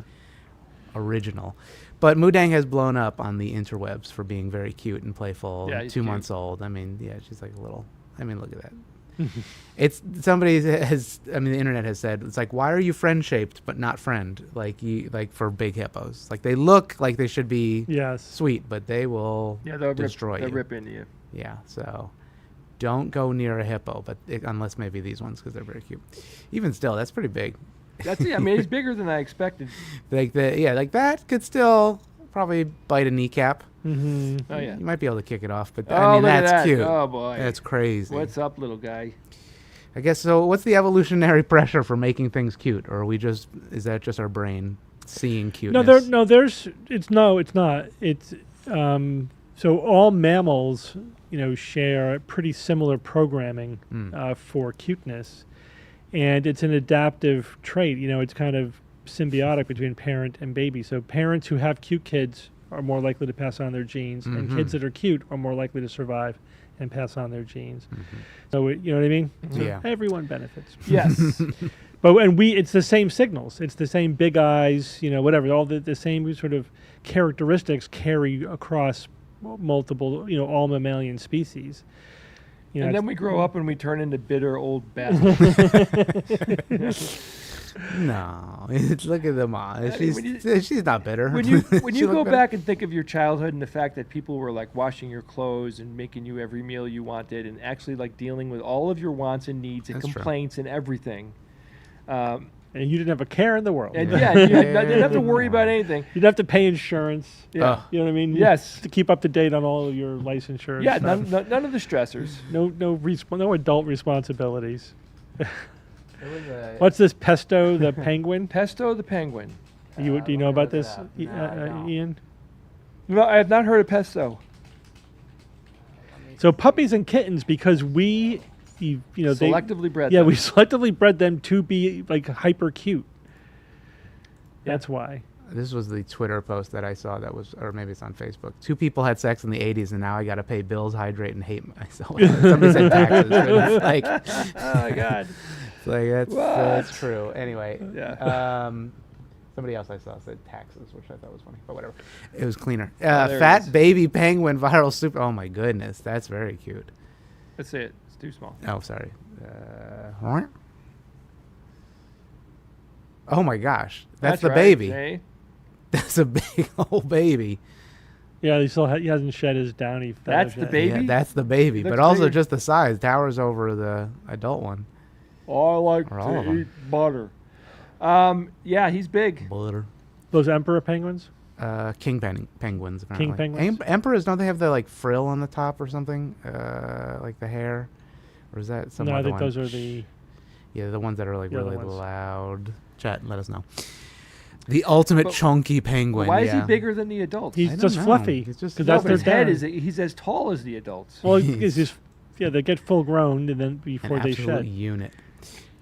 Original. But Mudang has blown up on the interwebs for being very cute and playful. Yeah, and he's 2 cute. months old. I mean, yeah, she's like a little. I mean, look at that. It's somebody has. I mean, the internet has said it's like, why are you friend shaped but not friend? Like for big hippos. Like they look like they should be Yes. sweet, but they will they'll destroy they'll you. rip into you. Yeah, so don't go near a hippo, but unless maybe these ones because they're very cute. Even still, that's pretty big. That's it. I mean, it's bigger than I expected. Like like that could still probably bite a kneecap. Mm-hmm. Oh yeah. You might be able to kick it off, but Oh, I mean look at that's that. cute. Oh boy. That's crazy. What's up, little guy? I guess so. What's the evolutionary pressure for making things cute, or are we is that just our brain seeing cuteness? It's not. It's so all mammals, share pretty similar programming for cuteness, and it's an adaptive trait. It's kind of symbiotic between parent and baby. So parents who have cute kids are more likely to pass on their genes, and kids that are cute are more likely to survive and pass on their genes. So you know what I mean? So Yeah. everyone benefits. Yes. It's the same signals. It's the same big eyes, whatever. All the same sort of characteristics carry across multiple, all mammalian species. And then we grow up and we turn into bitter old bastards. No, look at the mom. mean, She's not bitter. when you She go look better. back and think of your childhood and the fact that people were like washing your clothes and making you every meal you wanted and actually like dealing with all of your wants and needs and That's true. complaints and everything. and you didn't have a care in the world. And you didn't have to worry about anything. You'd have to pay insurance. Yeah. You know what I mean? Yes. To keep up to date on all of your licensure. Yeah, stuff. none of the stressors. No adult responsibilities. What's this Pesto the penguin? Pesto the penguin. Do you know about this, No, I don't. Ian? No, I have not heard of pesto. So puppies and kittens, because we, Selectively bred. Yeah, them. we selectively bred them to be like hyper cute. That's why. This was the Twitter post that I saw that was, or maybe it's on Facebook. 2 people had sex in the 80s, and now I got to pay bills, hydrate, and hate myself. Somebody said taxes. But it's like, Oh my god. it's like that's What? true. Anyway, Yeah. somebody else I saw said taxes, which I thought was funny, but whatever. It was cleaner. there it Fat is. baby penguin viral super. Oh my goodness, that's very cute. Let's say it. It's too small. Oh, sorry. Oh my gosh, that's the right, baby. eh? That's a big old baby. Yeah, he hasn't shed his downy feathers That's the yet. baby? Yeah, that's the baby, Looks but also big. just the size towers over the adult one. I like Or all of 'em. butter. Yeah, he's big. Butter. Those emperor penguins? King penguins. Apparently. penguins? Emperors, don't they have the like frill on the top or something? Like the hair, or is that some No, I other think one? those are the. Yeah, the ones that are like The other really ones. loud. Chat, let us know. The ultimate But chunky penguin. Why is he yeah. bigger than the adults? He's I don't just know. fluffy. He's just 'cause No, that's but their his head down. he's as tall as the adults. Well, He's- it's just they get full grown and then An before they absolute shed. unit.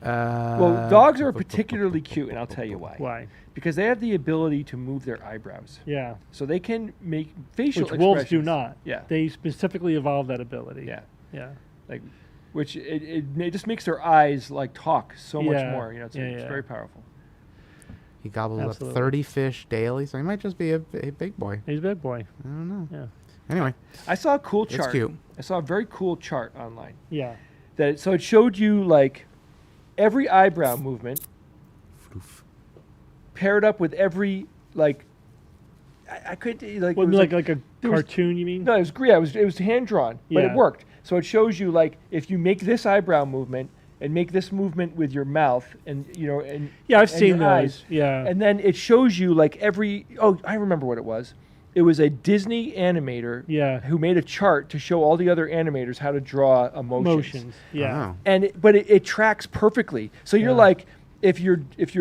Well, dogs are particularly cute, and I'll tell you why. Why? Because they have the ability to move their eyebrows, Yeah. so they can make facial Which wolves do expressions. not. Yeah, They specifically evolved that ability. yeah. Yeah. Like, which it just makes their eyes like talk so much Yeah. more. It's Yeah. very powerful. He gobbles Absolutely. up 30 fish daily, so he might just be a big boy. He's a big boy. I don't know. Yeah. Anyway, I saw a cool it's chart. cute. I saw a very cool chart online. Yeah. So it showed you like every eyebrow movement paired up with every like I couldn't like, it What, was like a there was- cartoon, you mean? no, it was hand drawn, but Yeah. it worked. So it shows you like if you make this eyebrow movement, and make this movement with your mouth, and and Yeah, I've and seen your those. eyes. Yeah. And then it shows you like I remember what it was. It was a Disney animator Yeah. who made a chart to show all the other animators how to draw emotions. Yeah. Wow. And it tracks perfectly. So you're Yeah. like, if you're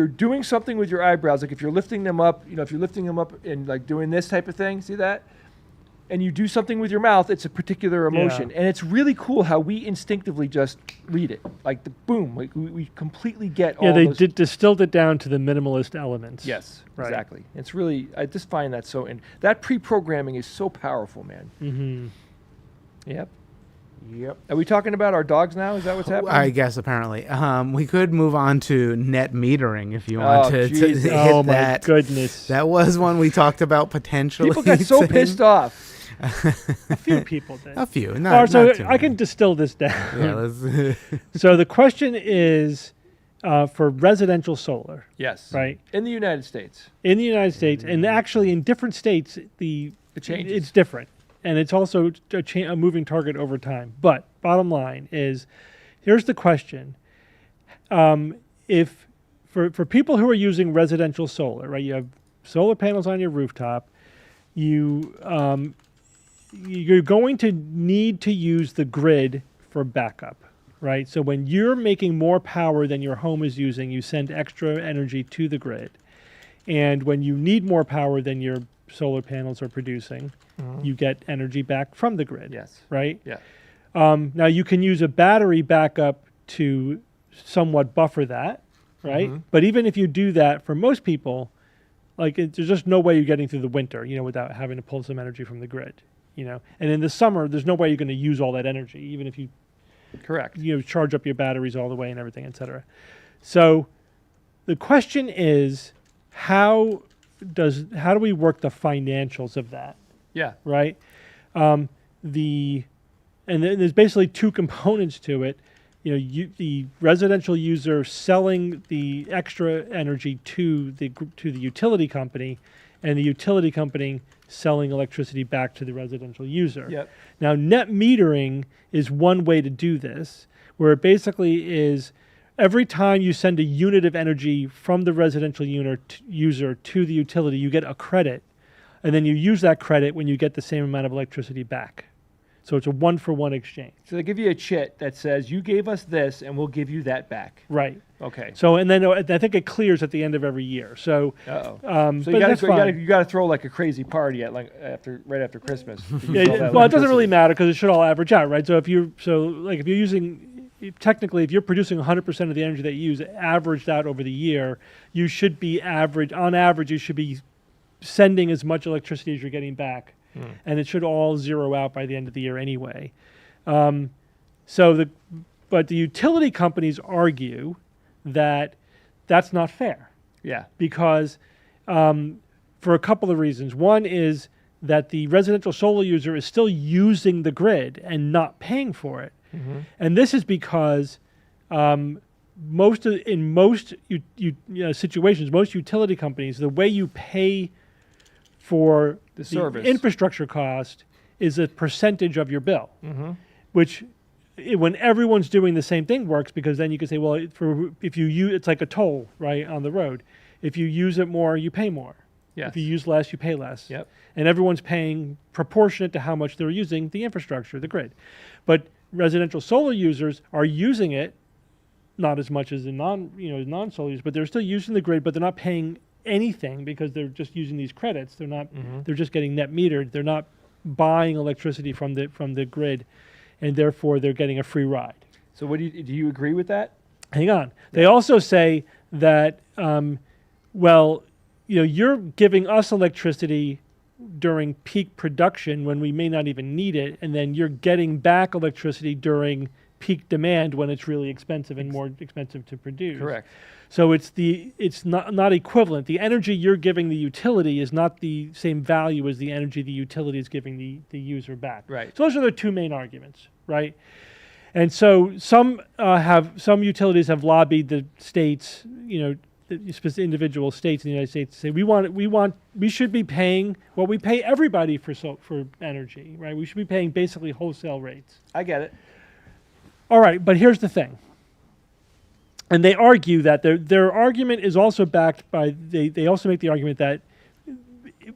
doing something with your eyebrows, like if you're lifting them up, if you're lifting them up and like doing this type of thing, see that? And you do something with your mouth, it's a particular emotion. Yeah. And it's really cool how we instinctively just read it. Like the boom, like we completely get Yeah, all they those. distilled it down to the minimalist elements. Yes, Right. exactly. It's really, I just find that so, and that pre-programming is so powerful, man. Mm-hmm. Yep. Yep. Are we talking about our dogs now? Is that what's happening? I guess apparently. We could move on to net metering if you want to Jesus. hit Oh my that. goodness. That was one we talked about potentially. People got so saying- pissed off. A few people did. A few. All Not, right, so not too I can many. distill this down. Yeah, let's, So the question is for residential solar, Yes. right? In the United States. In the United States, and actually in different states, It changes. it's different. And it's also a moving target over time. But bottom line is, here's the question. If for people who are using residential solar, right, you have solar panels on your rooftop, you're going to need to use the grid for backup, right? So when you're making more power than your home is using, you send extra energy to the grid. And when you need more power than your solar panels are producing, you get energy back from the grid, Yes. right? Yeah. Now you can use a battery backup to somewhat buffer that, right? But even if you do that, for most people, there's just no way you're getting through the winter, without having to pull some energy from the grid, And in the summer, there's no way you're going to use all that energy, even if you, Correct. charge up your batteries all the way and everything, et cetera. So the question is, how do we work the financials of that? Yeah. Right? And then there's basically two components to it. The residential user selling the extra energy to the utility company, and the utility company selling electricity back to the residential user. Yep. Now, net metering is one way to do this, where it basically is every time you send a unit of energy from the residential user to the utility, you get a credit. And then you use that credit when you get the same amount of electricity back. So it's a one-for-one exchange. So they give you a chit that says, you gave us this and we'll give you that back. Right. Okay. So, and then I think it clears at the end of every year. So, Uh-oh. but So you that's fine. you got to throw like a crazy party at right after Christmas. to use all that Well, it doesn't electricity. really matter because it should all average out, right? So if you're using, technically, if you're producing 100% of the energy that you use averaged out over the year, you should be on average, you should be sending as much electricity as you're getting back. And it should all zero out by the end of the year anyway. But the utility companies argue that that's not fair Yeah. because for a couple of reasons. One is that the residential solar user is still using the grid and not paying for it. And this is because in most situations, most utility companies, the way you pay for The service. infrastructure cost is a percentage of your bill, which when everyone's doing the same thing works because then you can say, well, if you use, it's like a toll, right, on the road. If you use it more, you pay more. Yes. If you use less, you pay less. Yep. And everyone's paying proportionate to how much they're using the infrastructure, the grid. But residential solar users are using it not as much as the non-solar users, but they're still using the grid, but they're not paying anything because they're just using these credits. They're not. They're just getting net metered. They're not buying electricity from the grid, and therefore they're getting a free ride. So do you agree with that? Hang on. They also say that you're giving us electricity during peak production when we may not even need it, and then you're getting back electricity during peak demand when it's really expensive and more expensive to produce. Correct. So it's not equivalent. The energy you're giving the utility is not the same value as the energy the utility is giving the user back. Right. So those are the two main arguments, right? And so some utilities have lobbied the states, individual states in the United States to say we should be paying what we pay everybody for energy, right? We should be paying basically wholesale rates. I get it. All right, but here's the thing. And they argue that their argument is also backed by, they also make the argument that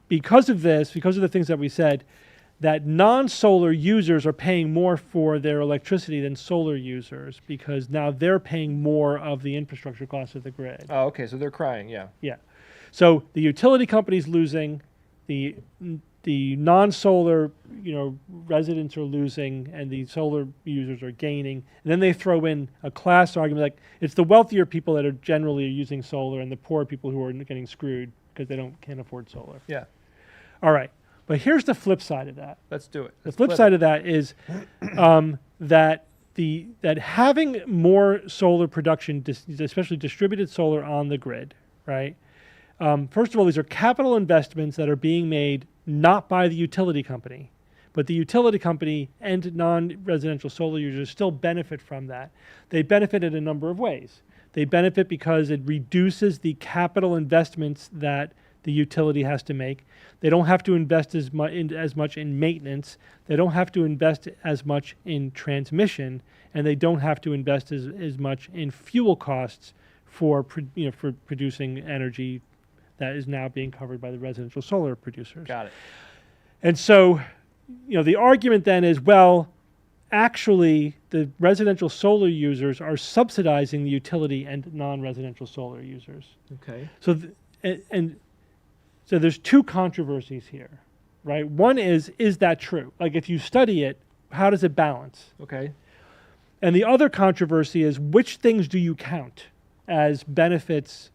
because of this, because of the things that we said, that non-solar users are paying more for their electricity than solar users because now they're paying more of the infrastructure costs of the grid. Oh, okay. So they're crying. Yeah. Yeah. So the utility company's losing, the non-solar, residents are losing, and the solar users are gaining. And then they throw in a class argument, like it's the wealthier people that are generally using solar, and the poor people who are getting screwed because they can't afford solar. Yeah. All right, but here's the flip side of that. Let's do it. The flip side of that is that having more solar production, especially distributed solar on the grid, right? First of all, these are capital investments that are being made not by the utility company, but the utility company and non-residential solar users still benefit from that. They benefit in a number of ways. They benefit because it reduces the capital investments that the utility has to make. They don't have to invest as much in maintenance. They don't have to invest as much in transmission, and they don't have to invest as much in fuel costs for producing energy that is now being covered by the residential solar producers. Got it. And so, the argument then is, well, actually, the residential solar users are subsidizing the utility and non-residential solar users. Okay. So, so there's two controversies here, right? One is that true? Like, if you study it, how does it balance? Okay. And the other controversy is, which things do you count as benefits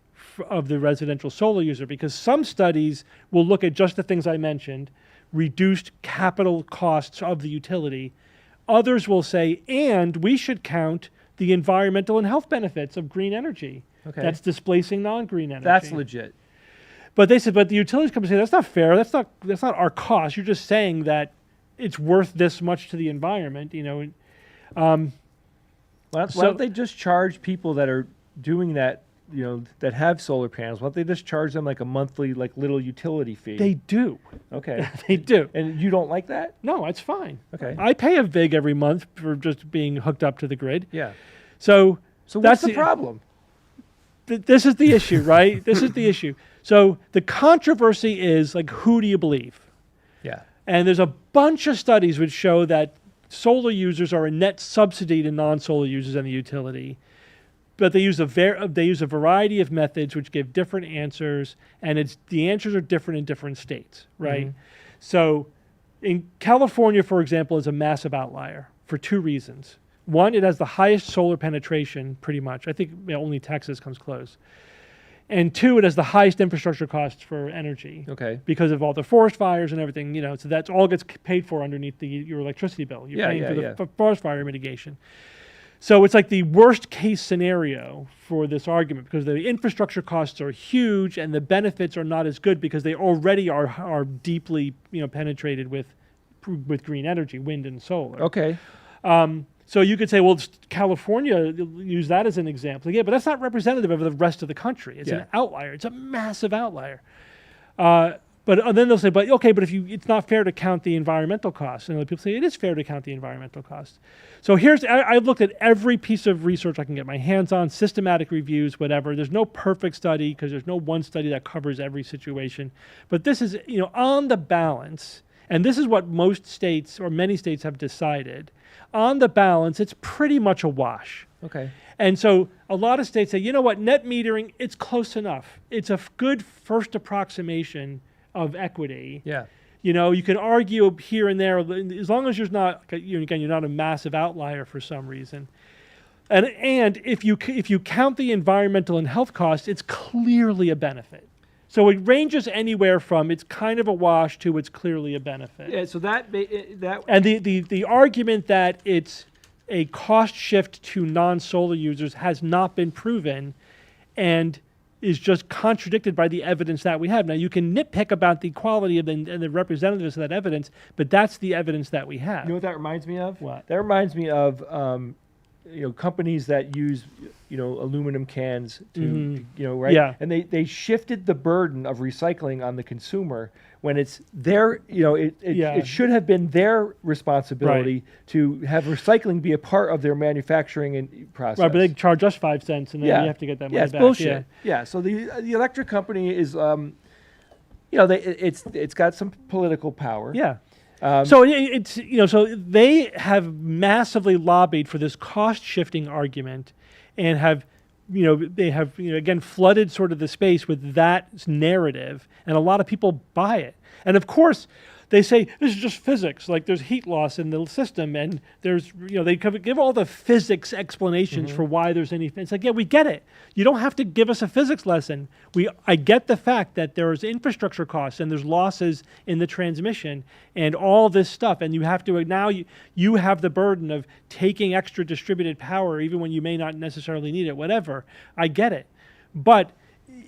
of the residential solar user? Because some studies will look at just the things I mentioned, reduced capital costs of the utility. Others will say, and we should count the environmental and health benefits of green energy. Okay. That's displacing non-green energy. That's legit. But they said, but the utilities company say, that's not fair. That's not our cost. You're just saying that it's worth this much to the environment, Why don't they just charge people that are doing that, that have solar panels? Why don't they just charge them like a monthly, like little utility fee? They do. Okay. They do. And you don't like that? No, it's fine. Okay. I pay a VIG every month for just being hooked up to the grid. Yeah. So So that's what's the problem? This is the issue, right? This is the issue. So the controversy is, like, who do you believe? Yeah. And there's a bunch of studies which show that solar users are a net subsidy to non-solar users and the utility. But they use a variety of methods which give different answers, and the answers are different in different states, right? Mm-hmm. So in California, for example, is a massive outlier for two reasons. One, it has the highest solar penetration, pretty much. I think only Texas comes close. And two, it has the highest infrastructure costs for energy. Okay. Because of all the forest fires and everything, so that's all gets paid for underneath your electricity bill. You're paying for the forest fire mitigation. So it's like the worst case scenario for this argument, because the infrastructure costs are huge and the benefits are not as good because they already are deeply penetrated with green energy, wind and solar. Okay. So you could say, well, California, use that as an example. Yeah, but that's not representative of the rest of the country. It's an outlier. It's a massive outlier. But then they'll say, but it's not fair to count the environmental costs. And people say, it is fair to count the environmental costs. So I've looked at every piece of research I can get my hands on, systematic reviews, whatever. There's no perfect study because there's no one study that covers every situation. But this is, on the balance, and this is what most states or many states have decided, on the balance, it's pretty much a wash. Okay. And so a lot of states say, you know what, net metering, it's close enough. It's a good first approximation of equity. Yeah. You can argue here and there, as long as you're not a massive outlier for some reason. And if you count the environmental and health costs, it's clearly a benefit. So it ranges anywhere from it's kind of a wash to it's clearly a benefit. Yeah. So that And the argument that it's a cost shift to non-solar users has not been proven, and is just contradicted by the evidence that we have. Now, you can nitpick about the quality of and the representativeness of that evidence, but that's the evidence that we have. You know what that reminds me of? What? That reminds me of companies that use aluminum cans to right, Yeah. and they shifted the burden of recycling on the consumer when it's their it should have been their responsibility to have recycling be a part of their manufacturing and process. Right, but they charge us 5 cents, and then you have to get that money it's back. bullshit. Yeah. So the electric company is it's got some political power. Yeah. So it's so they have massively lobbied for this cost shifting argument, and have they have again flooded sort of the space with that narrative, and a lot of people buy it. And of course, they say this is just physics. Like there's heat loss in the system, and there's they give all the physics explanations for why there's any. It's like, yeah, we get it. You don't have to give us a physics lesson. I get the fact that there's infrastructure costs and there's losses in the transmission and all this stuff, and you have to now you have the burden of taking extra distributed power even when you may not necessarily need it. Whatever, I get it, but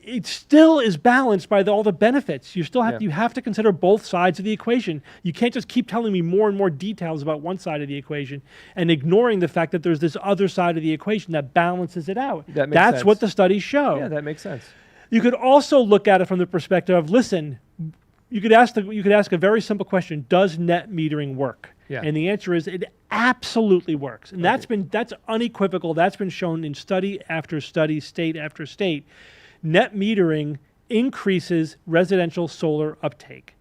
it still is balanced by all the benefits. You still have you have to consider both sides of the equation. You can't just keep telling me more and more details about one side of the equation and ignoring the fact that there's this other side of the equation that balances it out. That's sense. what the studies show. Yeah, that makes sense. You could also look at it from the perspective of, listen, you could ask a very simple question: does net metering work? Yeah. And the answer is it absolutely works. And that's unequivocal. That's been shown in study after study, state after state. Net metering increases residential solar uptake.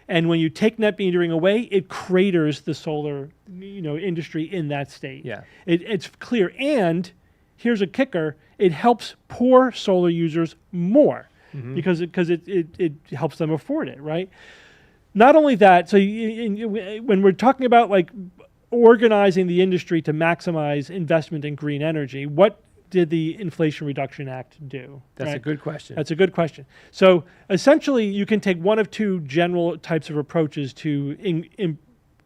And when you take net metering away, it craters the solar industry in that state. Yeah. It's clear. And here's a kicker: it helps poor solar users more because it helps them afford it, right? Not only that, so when we're talking about like organizing the industry to maximize investment in green energy, what did the Inflation Reduction Act do? That's a good question. That's a good question. So essentially, you can take one of two general types of approaches to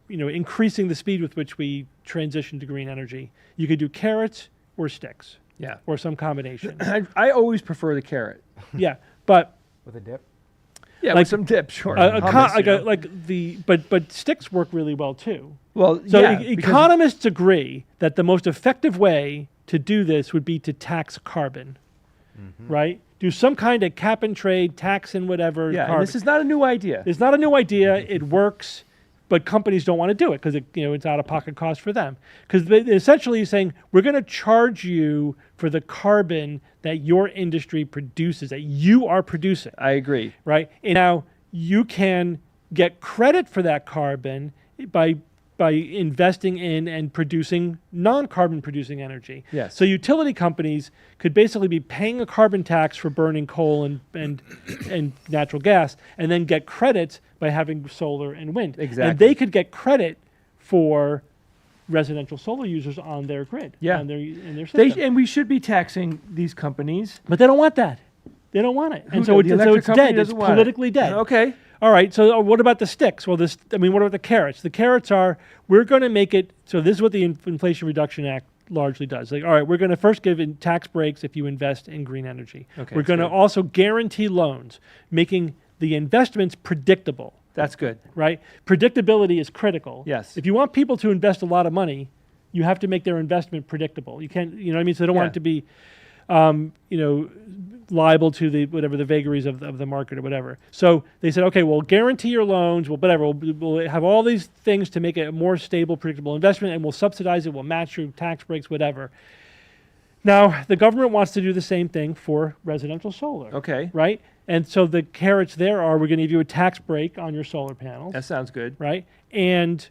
increasing the speed with which we transition to green energy. You could do carrots or sticks. Yeah. Or some combination. I always prefer the carrot. Yeah, but with a dip. Yeah, like with some dip, sure. But sticks work really well too. Well, So yeah, economists agree that the most effective way to do this would be to tax carbon, right? Do some kind of cap and trade, tax and whatever. yeah, carbon. and this is not a new idea. It's not a new idea. It works, but companies don't want to do it because it's out of pocket cost for them. Because essentially saying we're going to charge you for the carbon that your industry produces, that you are producing. I agree. Right? And now you can get credit for that carbon by investing in and producing non-carbon producing energy. Yes. So utility companies could basically be paying a carbon tax for burning coal and natural gas, and then get credits by having solar and wind. Exactly. And they could get credit for residential solar users on their grid. Yeah. In their system. And we should be taxing these companies. But they don't want that. They don't want it. And The electric it's company dead. It's doesn't want it. politically dead. Okay. All right, so what about the sticks? Well, what about the carrots? The carrots are, we're going to make it, so this is what the Inflation Reduction Act largely does. Like, all right, we're going to first give in tax breaks if you invest in green energy. Okay, We're going to good. also guarantee loans, making the investments predictable, That's good. right? Predictability is critical. Yes. If you want people to invest a lot of money, you have to make their investment predictable. You can't, you know what I mean? So they don't want it to be, liable to the vagaries of the market or whatever. So they said, okay, we'll guarantee your loans, we'll have all these things to make it a more stable, predictable investment, and we'll subsidize it, we'll match your tax breaks, whatever. Now, the government wants to do the same thing for residential solar. Okay. Right? And so the carrots there are, we're going to give you a tax break on your solar panels. That sounds good. Right? And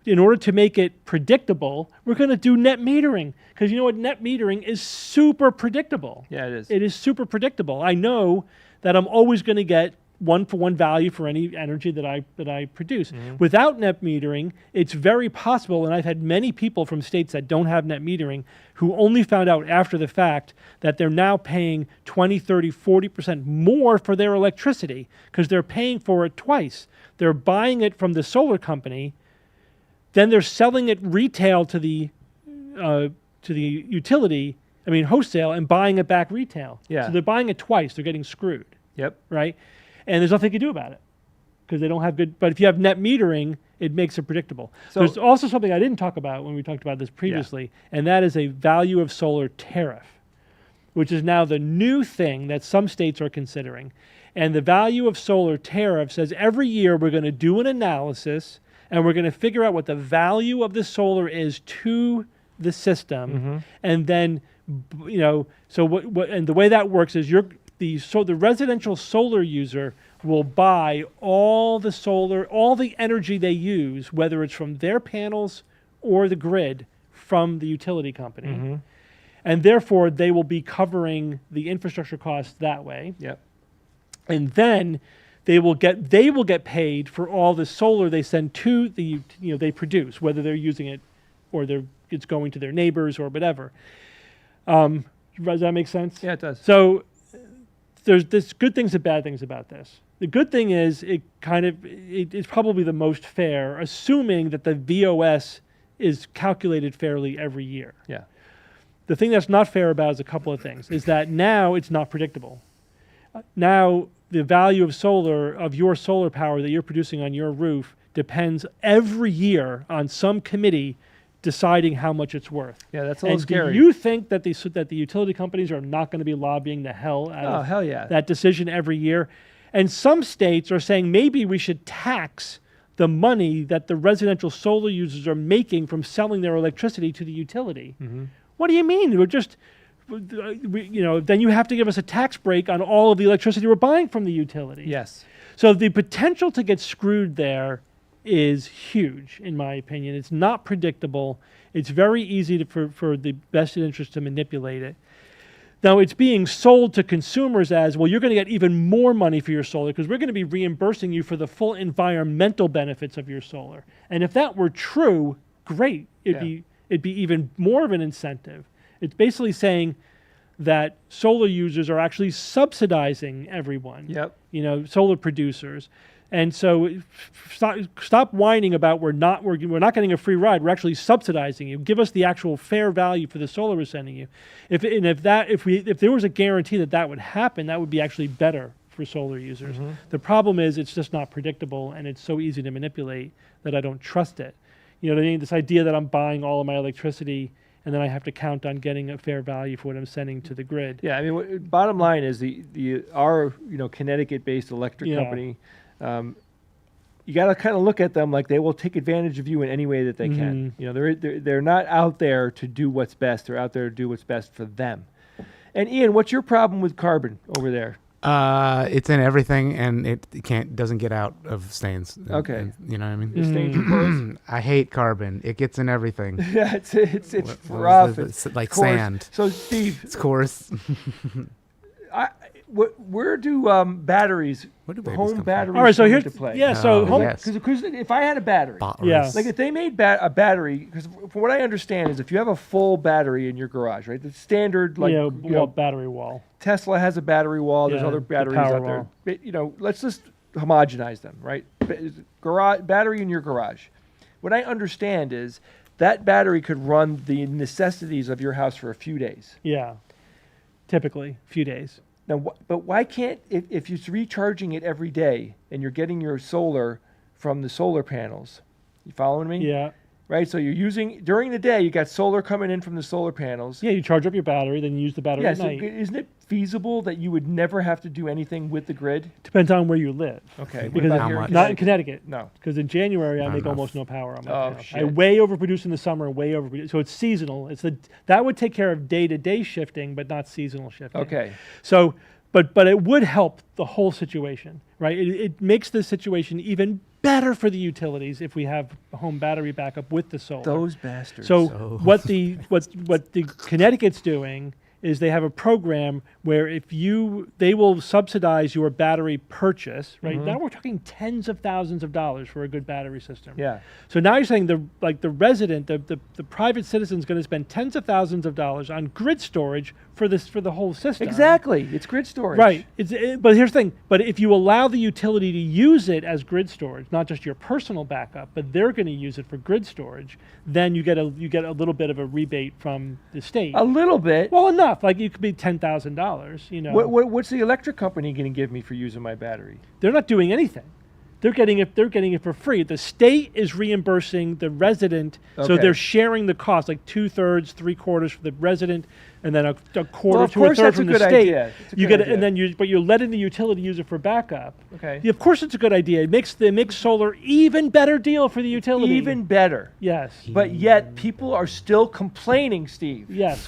in order to make it predictable, we're going to do net metering. Because you know what? Net metering is super predictable. Yeah, it is. It is super predictable. I know that I'm always going to get one-for-one value for any energy that I produce. Without net metering, it's very possible, and I've had many people from states that don't have net metering who only found out after the fact that they're now paying 20, 30, 40% more for their electricity because they're paying for it twice. They're buying it from the solar company, then they're selling it retail to the utility, wholesale, and buying it back retail. Yeah. So they're buying it twice. They're getting screwed, Yep. right? And there's nothing you can do about it because they don't have good. But if you have net metering, it makes it predictable. So- There's also something I didn't talk about when we talked about this previously, and that is a value of solar tariff, which is now the new thing that some states are considering. And the value of solar tariff says every year we're going to do an analysis and we're going to figure out what the value of the solar is to the system. And then, so what and the way that works is the residential solar user will buy all the energy they use, whether it's from their panels or the grid, from the utility company. And therefore, they will be covering the infrastructure costs that way. Yep. And then they will get paid for all the solar they send to they produce, whether they're using it or it's going to their neighbors or whatever. Does that make sense? Yeah, it does. So there's good things and bad things about this. The good thing is it's probably the most fair, assuming that the VOS is calculated fairly every year. Yeah. The thing that's not fair about is a couple of things. Is that now it's not predictable. Now the value of your solar power that you're producing on your roof depends every year on some committee deciding how much it's worth. Yeah, that's a little scary. Do you think that the utility companies are not going to be lobbying the hell out of hell yeah. that decision every year? And some states are saying maybe we should tax the money that the residential solar users are making from selling their electricity to the utility. What do you mean? We're just, then you have to give us a tax break on all of the electricity we're buying from the utility. Yes. So the potential to get screwed there is huge, in my opinion. It's not predictable. It's very easy for the vested interest to manipulate it. Now, it's being sold to consumers as, well, you're going to get even more money for your solar because we're going to be reimbursing you for the full environmental benefits of your solar. And if that were true, great. It'd be even more of an incentive. It's basically saying that solar users are actually subsidizing everyone. Yep. Solar producers. And so stop whining about we're not getting a free ride. We're actually subsidizing you. Give us the actual fair value for the solar we're sending you. If there was a guarantee that would happen, that would be actually better for solar users. The problem is it's just not predictable and it's so easy to manipulate that I don't trust it. You know what I mean? This idea that I'm buying all of my electricity and then I have to count on getting a fair value for what I'm sending to the grid. Yeah, I mean, bottom line is our Connecticut-based electric company. You got to kind of look at them like they will take advantage of you in any way that they can. They're not out there to do what's best. They're out there to do what's best for them. And Ian, what's your problem with carbon over there? It's in everything, and it doesn't get out of stains. Okay. You know what I mean? It stains your clothes? I hate carbon. It gets in everything. Yeah, it's rough. It's like coarse. sand. So, Steve, It's coarse. where do batteries, Where do babies home come from? batteries, All right, so come here's into play? yes. Because if I had a battery, Yes. like if they made a battery, because from what I understand is if you have a full battery in your garage, right, the standard battery wall. Tesla has a battery wall. There's Yeah, other the batteries power out there. wall. But, let's just homogenize them, right? Battery in your garage. What I understand is that battery could run the necessities of your house for a few days. Yeah, typically a few days. Now, but why can't, if you're recharging it every day and you're getting your solar from the solar panels, you following me? Yeah. Right? So you're using, during the day, you got solar coming in from the solar panels. Yeah, you charge up your battery, then you use the battery at so night. isn't it feasible that you would never have to do anything with the grid? Depends on where you live. Okay. Because How much? not in Connecticut. No. Because in January I Not make enough. almost no power on my Oh, panels. shit. I way overproduce in the summer, way overproduce. So it's seasonal. That would take care of day-to-day shifting, but not seasonal shifting. Okay. So, but it would help the whole situation, right? It makes the situation even better for the utilities if we have a home battery backup with the solar. Those bastards. So what the Connecticut's doing is they have a program where they will subsidize your battery purchase, right? Now we're talking tens of thousands of dollars for a good battery system. Yeah. So now you're saying the resident, the private citizen is going to spend tens of thousands of dollars on grid storage for the whole system. Exactly. It's grid storage. Right. But here's the thing. But if you allow the utility to use it as grid storage, not just your personal backup, but they're going to use it for grid storage, then you get a little bit of a rebate from the state. A little bit. Well, enough. Like it could be $10,000. What's the electric company going to give me for using my battery? They're not doing anything. They're getting it for free. The state is reimbursing the resident, so Okay. they're sharing the cost, like 2/3, 3/4 for the resident, and then a quarter Well, of to a course, third that's a from the good state. idea. It's a You good get it, and idea. then but you're letting the utility use it for backup. Okay. Yeah, of course, it's a good idea. It makes solar even better deal for the utility. Even better. yes. But yet people are still complaining, Steve. Yes,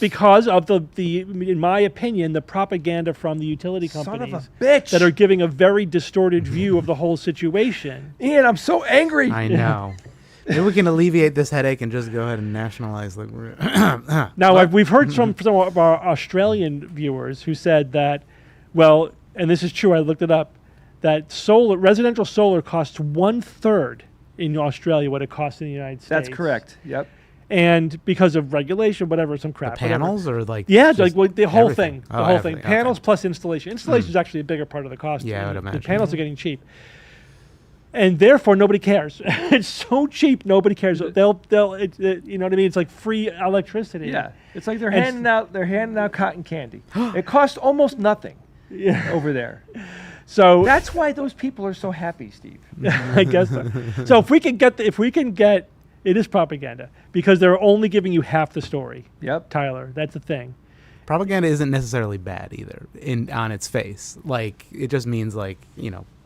because of the in my opinion, the propaganda from the utility Son companies of a bitch. that are giving a very distorted view of the whole situation. Ian, I'm so angry. I know. Maybe we can alleviate this headache and just go ahead and nationalize. Like, Now, we've heard some of our Australian viewers who said that, well, and this is true, I looked it up, that residential solar costs 1/3 in Australia what it costs in the United States. That's correct. Yep. And because of regulation, whatever, some crap. whatever. panels or like Yeah, just like the whole everything? thing. Oh, The whole everything, thing. Panels okay. plus installation. Installation is actually a bigger part of the cost. Yeah, I would The imagine. panels are getting cheap. And therefore, nobody cares. It's so cheap, nobody cares. You know what I mean? It's like free electricity. Yeah. It's like they're And handing out cotton candy. It costs almost nothing Yeah. over there. So That's why those people are so happy, Steve. I guess so. So if we can get, it is propaganda because they're only giving you half the story. Yep. Tyler, that's the thing. Propaganda isn't necessarily bad either on its face. Like it just means like,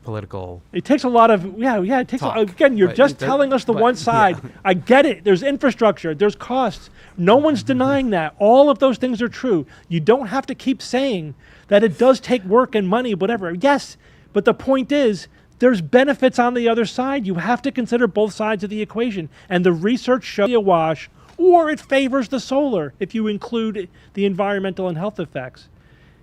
political. It takes a lot of It takes Talk. again. You're But just it does- telling us the but- one side. yeah. I get it. There's infrastructure. There's costs. No one's denying that. All of those things are true. You don't have to keep saying that it does take work and money, whatever. Yes, but the point is, there's benefits on the other side. You have to consider both sides of the equation, and the research shows a wash, or it favors the solar if you include the environmental and health effects,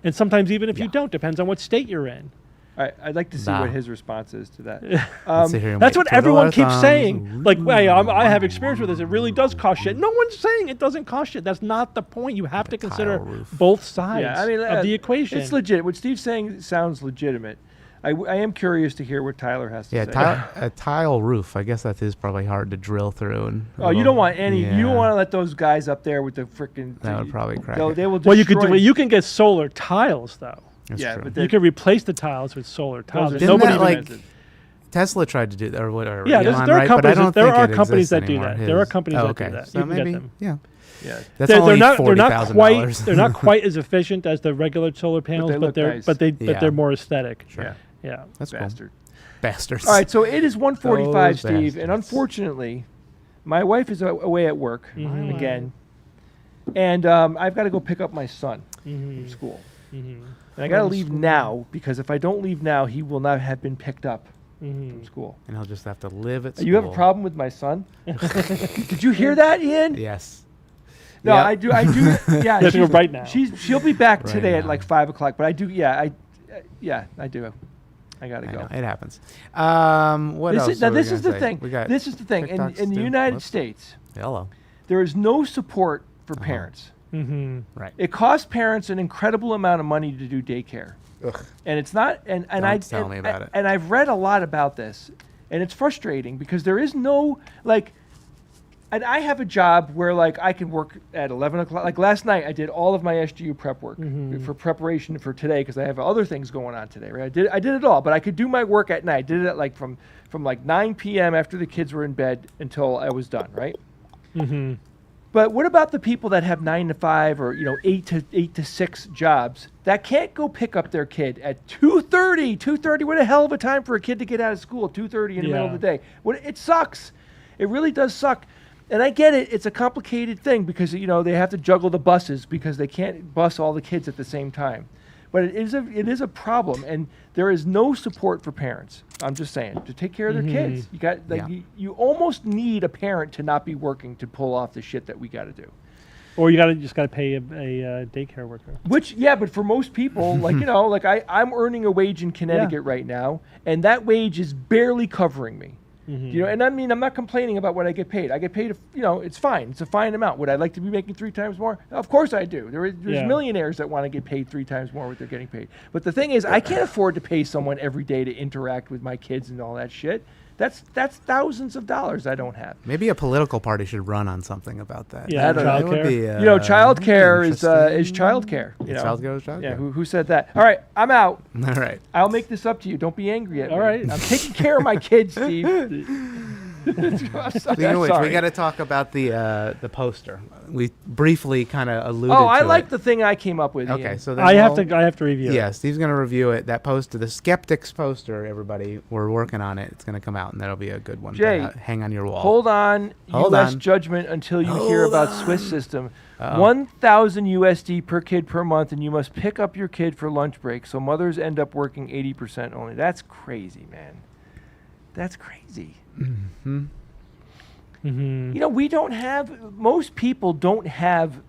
and sometimes even if you don't, depends on what state you're in. All right. I'd like to see Nah. what his response is to that. Let's sit here and That's wait what for the everyone keeps thumbs. saying. Like, hey, I have experience with this. It really does cost shit. No one's saying it doesn't cost shit. That's not the point. You have to consider tile roof. both sides Yeah, I mean, of the equation. It's legit. What Steve's saying sounds legitimate. I am curious to hear what Tyler has to Yeah, say. a tile roof. I guess that is probably hard to drill through. And Oh, you don't want any. You don't Yeah. want to let those guys up there with the freaking. That would probably crack They it. will. well, you could destroy- you can get solar tiles though. That's Yeah, true. but You They're- can replace the tiles with solar tiles. are There's Didn't Nobody that, even- like, Tesla tried to do that, or whatever. yeah, Elon, there are right? companies. But I don't There think are it companies exists that do anymore. that. There are His- companies oh, that okay. do that. So You can maybe, get them. yeah. Yeah. That's They're only not $40,000. they're not quite as efficient as the regular solar panels, they look nice. but Yeah. they're more aesthetic. Yeah. Yeah. That's cool. Bastard. Bastards. All right, so it is 1:45, Those Steve, and bastards. unfortunately, my wife is away at work Mhm. again, and I've got to go pick up my son Mhm. from school, Mhm. and I got to From leave school. now because if I don't leave now, he will not have been picked up Mhm. from school. And he'll just have to live at school. You have a problem with my son? Did you hear that, Ian? Yes. No, Yep. I do. Yeah, You have to go right now. She'll be back Right today at now. like 5 o'clock. But I do. Yeah, I do. I gotta I go. know, it happens. What This else? is, now were we this is gonna the say? thing. We got This is the thing. In TikToks the too. United Whoops. States, Hello. there is no support for parents. Mhm. Right. It costs parents an incredible amount of money to do daycare, Ugh. and it's not. And Don't tell me about it. And I've read a lot about this, and it's frustrating because there is no like. And I have a job where like I can work at 11 o'clock. Like last night, I did all of my SGU prep work for preparation for today because I have other things going on today. Right? I did it all, but I could do my work at night. I did it at like from like 9 p.m. after the kids were in bed until I was done. Right. Mhm. But what about the people that have 9 to 5 or 8 to 6 jobs that can't go pick up their kid at 2:30? 2:30. What a hell of a time for a kid to get out of school at 2:30 in the middle of Yeah. the day. It sucks. It really does suck. And I get it. It's a complicated thing because they have to juggle the buses because they can't bus all the kids at the same time. But it is a problem, and there is no support for parents. I'm just saying to take care of their kids. You got Yeah. you almost need a parent to not be working to pull off the shit that we got to do. Or you just gotta pay a daycare worker. Which but for most people, like I'm earning a wage in Connecticut right now, and that wage is barely covering me. And I mean, I'm not complaining about what I get paid. I get paid, it's fine. It's a fine amount. Would I like to be making 3 times more? Of course I do. There's Yeah. millionaires that want to get paid 3 times more what they're getting paid. But the thing is, I can't afford to pay someone every day to interact with my kids and all that shit. That's thousands of dollars I don't have. Maybe a political party should run on something about that. Yeah, that would childcare. be, You know, childcare is interesting. childcare. You know? Childcare is childcare. Yeah, who said that? All right, I'm out. All right. I'll make this up to you. Don't be angry at me. All right. I'm taking care of my kids, Steve. I'm Speaking of which, we sorry. got to talk about the poster. We briefly kind of alluded Oh, to I like it. the thing I came up with. Okay, Ian. so then I have we'll- to review. Yeah, it. Steve's going to review it. That poster, the Skeptics poster, everybody, we're working on it. It's going to come out, and that'll be a good one Jay, to hang on your wall. Hold on, Hold U.S. on. judgment until you hear Hold about on. Swiss system. Uh-oh. 1,000 USD per kid per month, and you must pick up your kid for lunch break. So mothers end up working 80% only. That's crazy, man. That's crazy. Mm-hmm. Mm-hmm. You know, most people don't have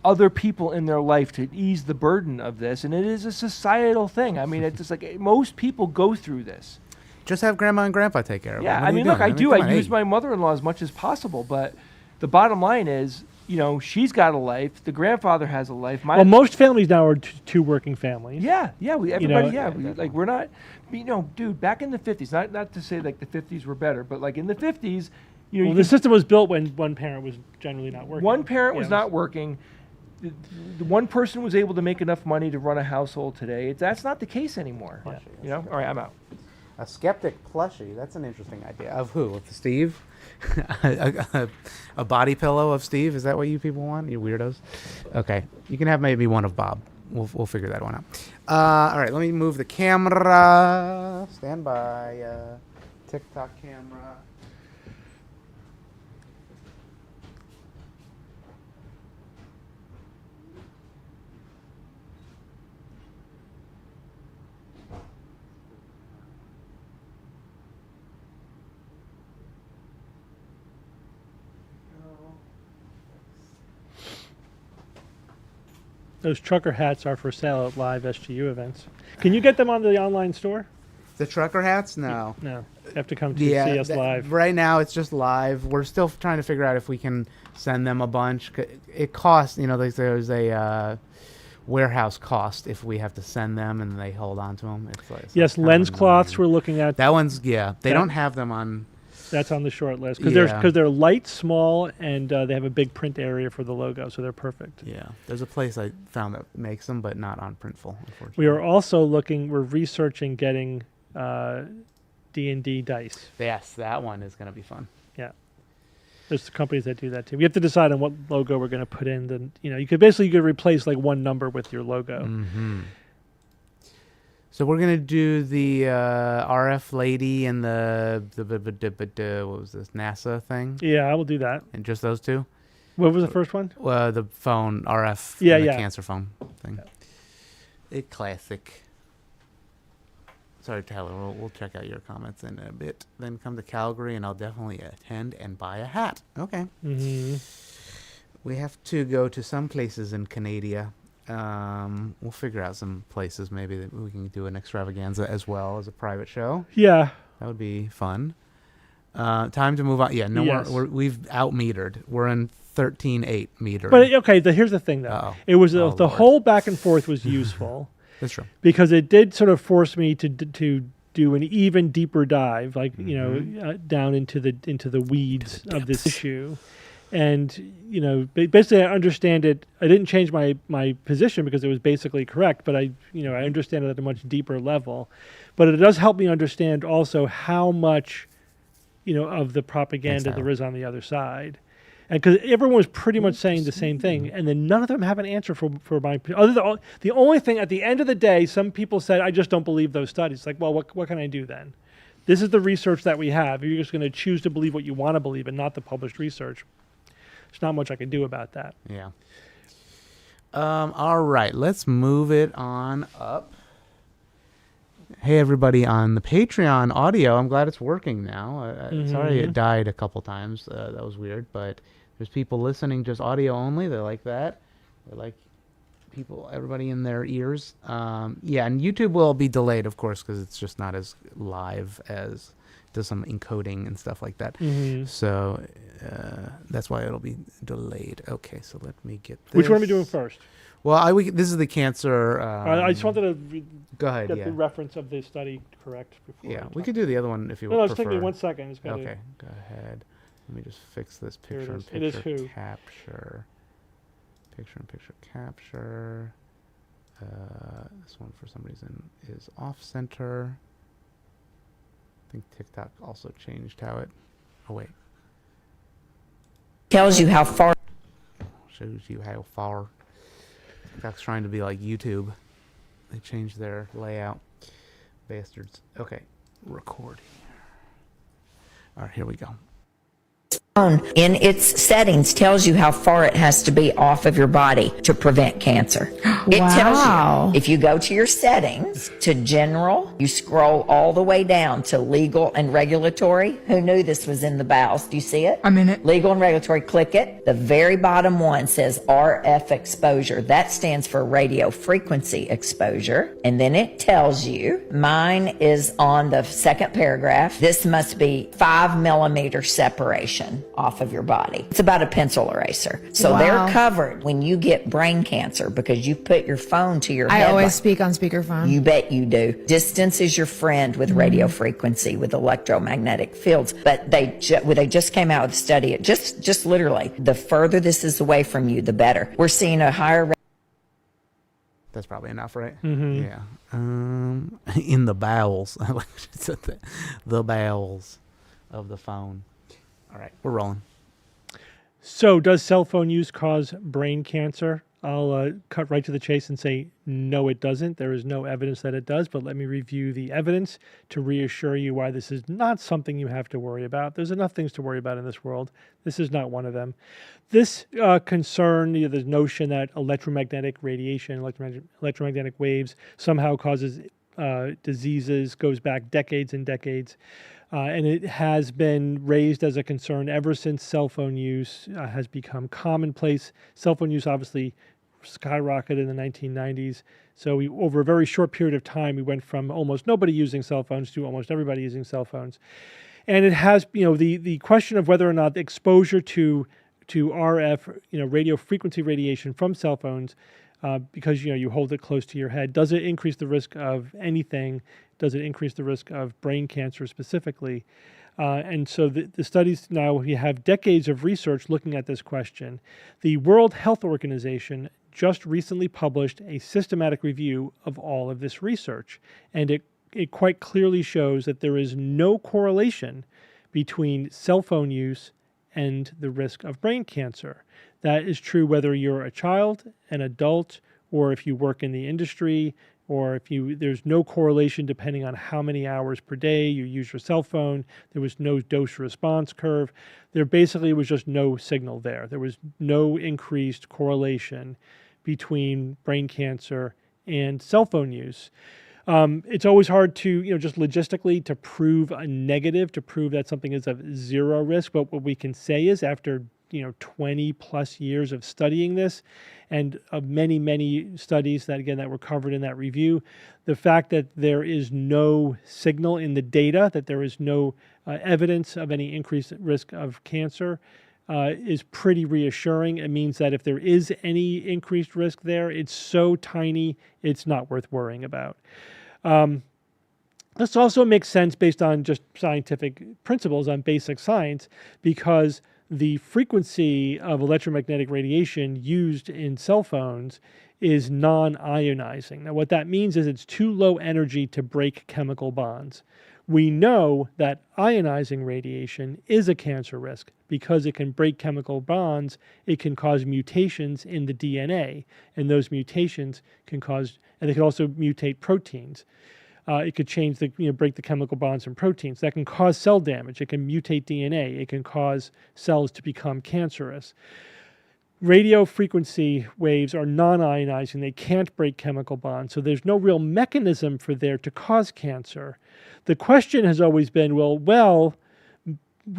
other people in their life to ease the burden of this, and it is a societal thing. I mean, it's just like most people go through this. Just have grandma and grandpa take care of it. Yeah, What I are you mean, look, doing? I do. come I on, use hey. my mother-in-law as much as possible, but the bottom line is, you know, she's got a life. The grandfather has a life. Well, most families now are two working families. Yeah, everybody, know, like we're not, you know, dude. Back in the 50s, not to say like the 50s were better, but like in the 50s, you know, Well, the system was built when one parent was generally not working. one parent was Yeah. not working. The one person was able to make enough money to run a household today. That's not the case anymore. Yeah. You know. All right, I'm out. A skeptic plushie. That's an interesting idea. Of who? Of Steve? a body pillow of Steve? Is that what you people want? You weirdos? Okay. You can have maybe one of Bob. We'll figure that one out. All right. Let me move the camera. Stand by. TikTok camera. Those trucker hats are for sale at live SGU events. Can you get them on the online store? The trucker hats? No. No, you have to come to see us live. Right now, it's just live. We're still trying to figure out if we can send them a bunch. It costs, you know, there's a warehouse cost if we have to send them and they hold on to them. It's like, Yes, kind of lens cloths annoying. we're looking at. That one's, yeah. They Yeah. don't have them on. That's on the short list because Yeah. they're light, small, and they have a big print area for the logo, so they're perfect. Yeah. There's a place I found that makes them, but not on Printful, unfortunately. We are also we're researching getting D&D dice. Yes, that one is going to be fun. Yeah. There's companies that do that too. We have to decide on what logo we're going to put in. Then you could replace like one number with your logo. Mm-hmm. So we're gonna do the RF lady and the what was this NASA thing, Yeah, I will do that. and just those two. What was the first one? The phone RF, Yeah, and the yeah. cancer phone thing. A classic. Sorry, Tyler. We'll check out your comments in a bit. Then come to Calgary, and I'll definitely attend and buy a hat. Okay. Mm-hmm. We have to go to some places in Canada. We'll figure out some places maybe that we can do an extravaganza as well as a private show. Yeah. That would be fun. Time to move on. Yeah, no Yes. more. We've out-metered. We're in 13.8 meter. But okay, here's the thing though. Uh-oh. It was Oh, the Lord. whole back and forth was useful That's true. because it did sort of force me to do an even deeper dive, like down into the weeds of this issue. And basically, I understand it. I didn't change my position because it was basically correct, but I understand it at a much deeper level. But it does help me understand also how much, of the propaganda Thanks, there is on the other side, and because everyone was pretty much saying the same thing, and then none of them have an answer for my. Other than the only thing at the end of the day, some people said, "I just don't believe those studies." Like, well, what can I do then? This is the research that we have. You're just going to choose to believe what you want to believe and not the published research. There's not much I can do about that. Yeah. All right. Let's move it on up. Hey, everybody on the Patreon audio. I'm glad it's working now. Sorry it died a couple times. That was weird. But there's people listening just audio only. They like that. They like everybody in their ears. Yeah, and YouTube will be delayed, of course, because it's just not as live as does some encoding and stuff like that. Mm-hmm. So that's why it'll be delayed. Okay, so let me get this. Which one are we doing first? Well, this is the cancer. I just wanted to Go ahead. get Yeah. the reference of the study correct before. Yeah. I We talk. could do the other one if you No, it's prefer. taking me 1 second. It's gotta- Okay. Go ahead. Let me just fix this Here it picture is. It is who. capture. Picture capture. This one for some reason is off center. I think TikTok also changed how it. Oh wait. Tells you how far. Shows you how far. TikTok's trying to be like YouTube. They changed their layout. Bastards. Okay. Recording. All right, here we go. In its settings tells you how far it has to be off of your body to prevent cancer. It tells Wow. you if you go to your settings to general, you scroll all the way down to legal and regulatory. Who knew this was in the bowels? Do you see it? I'm in it. Legal and regulatory, click it. The very bottom one says RF exposure. That stands for radio frequency exposure. And then it tells you, mine is on the second paragraph. This must be 5 millimeter separation off of your body. It's about a pencil eraser. So Wow. they're covered when you get brain cancer because you put your phone to your I head. always speak on speakerphone. You bet you do. Distance is your friend with radio frequency, with electromagnetic fields. But they just came out with a study. Just literally, the further this is away from you, the better. We're seeing a higher rate. That's probably enough, right? Yeah. In the bowels. I like she said that. The bowels of the phone. All right, we're rolling. So, does cell phone use cause brain cancer? I'll cut right to the chase and say, no, it doesn't. There is no evidence that it does, but let me review the evidence to reassure you why this is not something you have to worry about. There's enough things to worry about in this world. This is not one of them. This concern, the notion that electromagnetic radiation, electromagnetic waves somehow causes diseases, goes back decades and decades. And it has been raised as a concern ever since cell phone use has become commonplace. Cell phone use obviously skyrocketed in the 1990s. So over a very short period of time, we went from almost nobody using cell phones to almost everybody using cell phones. And it has, the question of whether or not the exposure to RF, radio frequency radiation from cell phones, because you hold it close to your head, does it increase the risk of anything? Does it increase the risk of brain cancer specifically? And so the studies now, we have decades of research looking at this question. The World Health Organization just recently published a systematic review of all of this research, and it quite clearly shows that there is no correlation between cell phone use and the risk of brain cancer. That is true whether you're a child, an adult, or if you work in the industry, or there's no correlation depending on how many hours per day you use your cell phone. There was no dose response curve. There basically was just no signal there. There was no increased correlation between brain cancer and cell phone use. It's always hard to, just logistically to prove a negative, to prove that something is of zero risk. But what we can say is after 20 plus years of studying this and of many, many studies that were covered in that review, the fact that there is no signal in the data, that there is no evidence of any increased risk of cancer is pretty reassuring. It means that if there is any increased risk there, it's so tiny, it's not worth worrying about. This also makes sense based on just scientific principles, on basic science, because the frequency of electromagnetic radiation used in cell phones is non-ionizing. Now, what that means is it's too low energy to break chemical bonds. We know that ionizing radiation is a cancer risk because it can break chemical bonds. It can cause mutations in the DNA, and those mutations can cause, and they can also mutate proteins. It could change break the chemical bonds in proteins. That can cause cell damage. It can mutate DNA. It can cause cells to become cancerous. Radio frequency waves are non-ionizing. They can't break chemical bonds, so there's no real mechanism for there to cause cancer. The question has always been, well,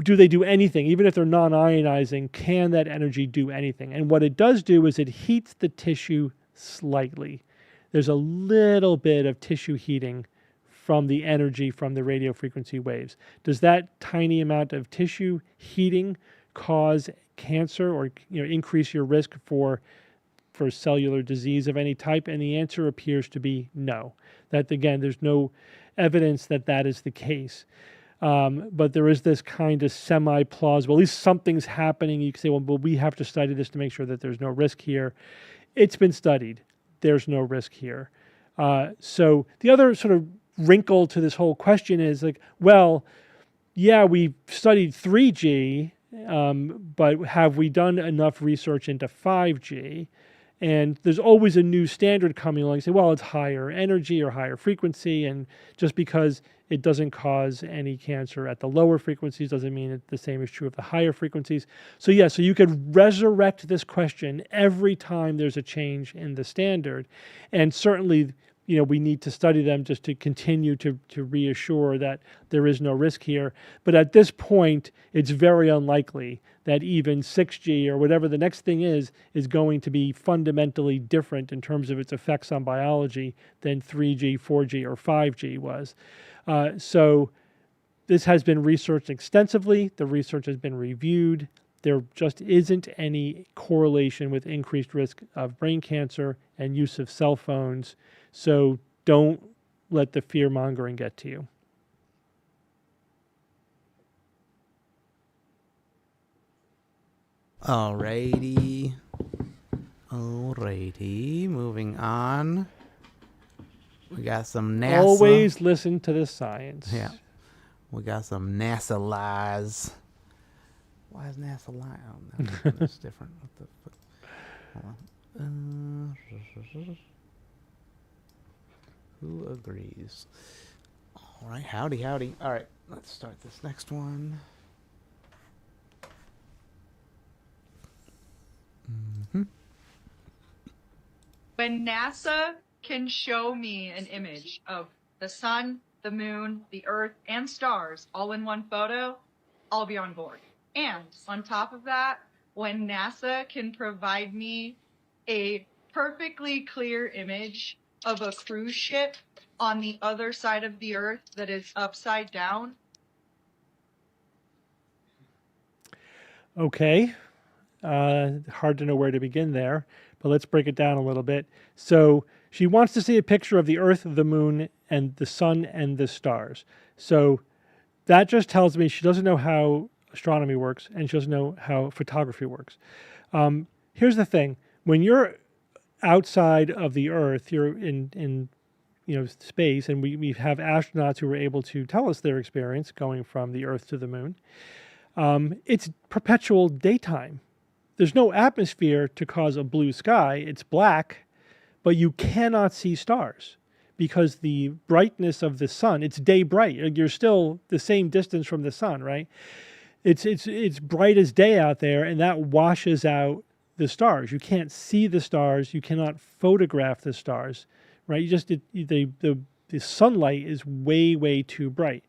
do they do anything? Even if they're non-ionizing, can that energy do anything? And what it does do is it heats the tissue slightly. There's a little bit of tissue heating from the energy from the radio frequency waves. Does that tiny amount of tissue heating cause cancer or increase your risk for for cellular disease of any type? And the answer appears to be no. That, again, there's no evidence that that is the case. But there is this kind of semi-plausible, at least something's happening. You can say, well, we have to study this to make sure that there's no risk here. It's been studied. There's no risk here. So the other sort of wrinkle to this whole question is like, well, yeah, we studied 3G, but have we done enough research into 5G? And there's always a new standard coming along. You say, well, it's higher energy or higher frequency, and just because it doesn't cause any cancer at the lower frequencies doesn't mean the same is true of the higher frequencies. So yeah, so you could resurrect this question every time there's a change in the standard. And certainly, you know, we need to study them just to continue to reassure that there is no risk here. But at this point, it's very unlikely that even 6G or whatever the next thing is going to be fundamentally different in terms of its effects on biology than 3G, 4G, or 5G was. So this has been researched extensively. The research has been reviewed. There just isn't any correlation with increased risk of brain cancer and use of cell phones. So don't let the fear-mongering get to you. Alrighty, moving on. We got some NASA. Always listen to the science. Yeah. We got some NASA lies. Why is NASA lying? Oh, no, that's different. What the fuck? Hold on. Who agrees? All right, howdy. All right, let's start this next one. When NASA can show me an image of the sun, the moon, the earth, and stars all in one photo, I'll be on board. And on top of that, when NASA can provide me a perfectly clear image of a cruise ship on the other side of the earth that is upside down. Okay. Hard to know where to begin there, but let's break it down a little bit. So she wants to see a picture of the earth, the moon, and the sun and the stars. So that just tells me she doesn't know how astronomy works, and she doesn't know how photography works. Here's the thing. When you're outside of the earth, you're in space, and we have astronauts who were able to tell us their experience going from the earth to the moon. It's perpetual daytime. There's no atmosphere to cause a blue sky. It's black, but you cannot see stars because the brightness of the sun, it's day bright. You're still the same distance from the sun, right? It's bright as day out there, and that washes out the stars. You can't see the stars. You cannot photograph the stars, right? The sunlight is way too bright.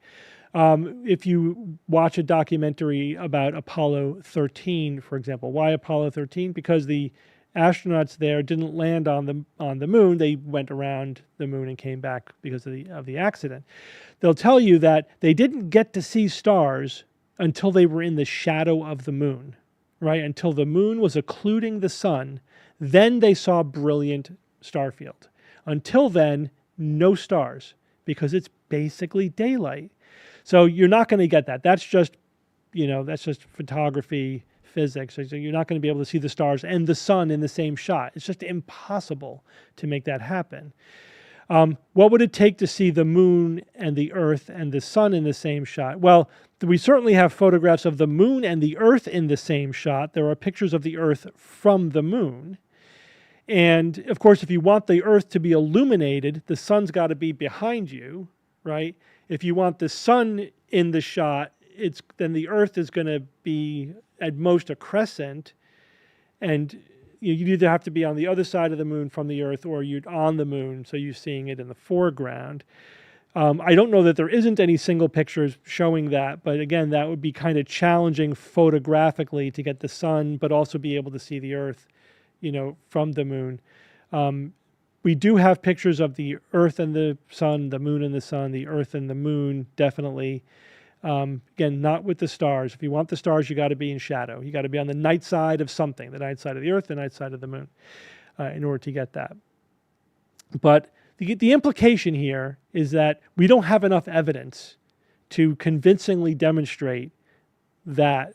If you watch a documentary about Apollo 13, for example, why Apollo 13? Because the astronauts there didn't land on the moon. They went around the moon and came back because of the accident. They'll tell you that they didn't get to see stars until they were in the shadow of the moon, right? Until the moon was occluding the sun, then they saw brilliant star field. Until then, no stars, because it's basically daylight. So you're not going to get that. That's just photography, physics. So you're not going to be able to see the stars and the sun in the same shot. It's just impossible to make that happen. What would it take to see the moon and the earth and the sun in the same shot? Well, we certainly have photographs of the moon and the earth in the same shot. There are pictures of the earth from the moon. And of course, if you want the earth to be illuminated, the sun's got to be behind you, right? If you want the sun in the shot, then the earth is going to be at most a crescent, and you either have to be on the other side of the moon from the earth, or you're on the moon, so you're seeing it in the foreground. I don't know that there isn't any single pictures showing that, but again, that would be kind of challenging photographically to get the sun, but also be able to see the earth, from the moon. We do have pictures of the earth and the sun, the moon and the sun, the earth and the moon, definitely. Again, not with the stars. If you want the stars, you got to be in shadow. You got to be on the night side of something, the night side of the earth, the night side of the moon. in order to get that. But the implication here is that we don't have enough evidence to convincingly demonstrate that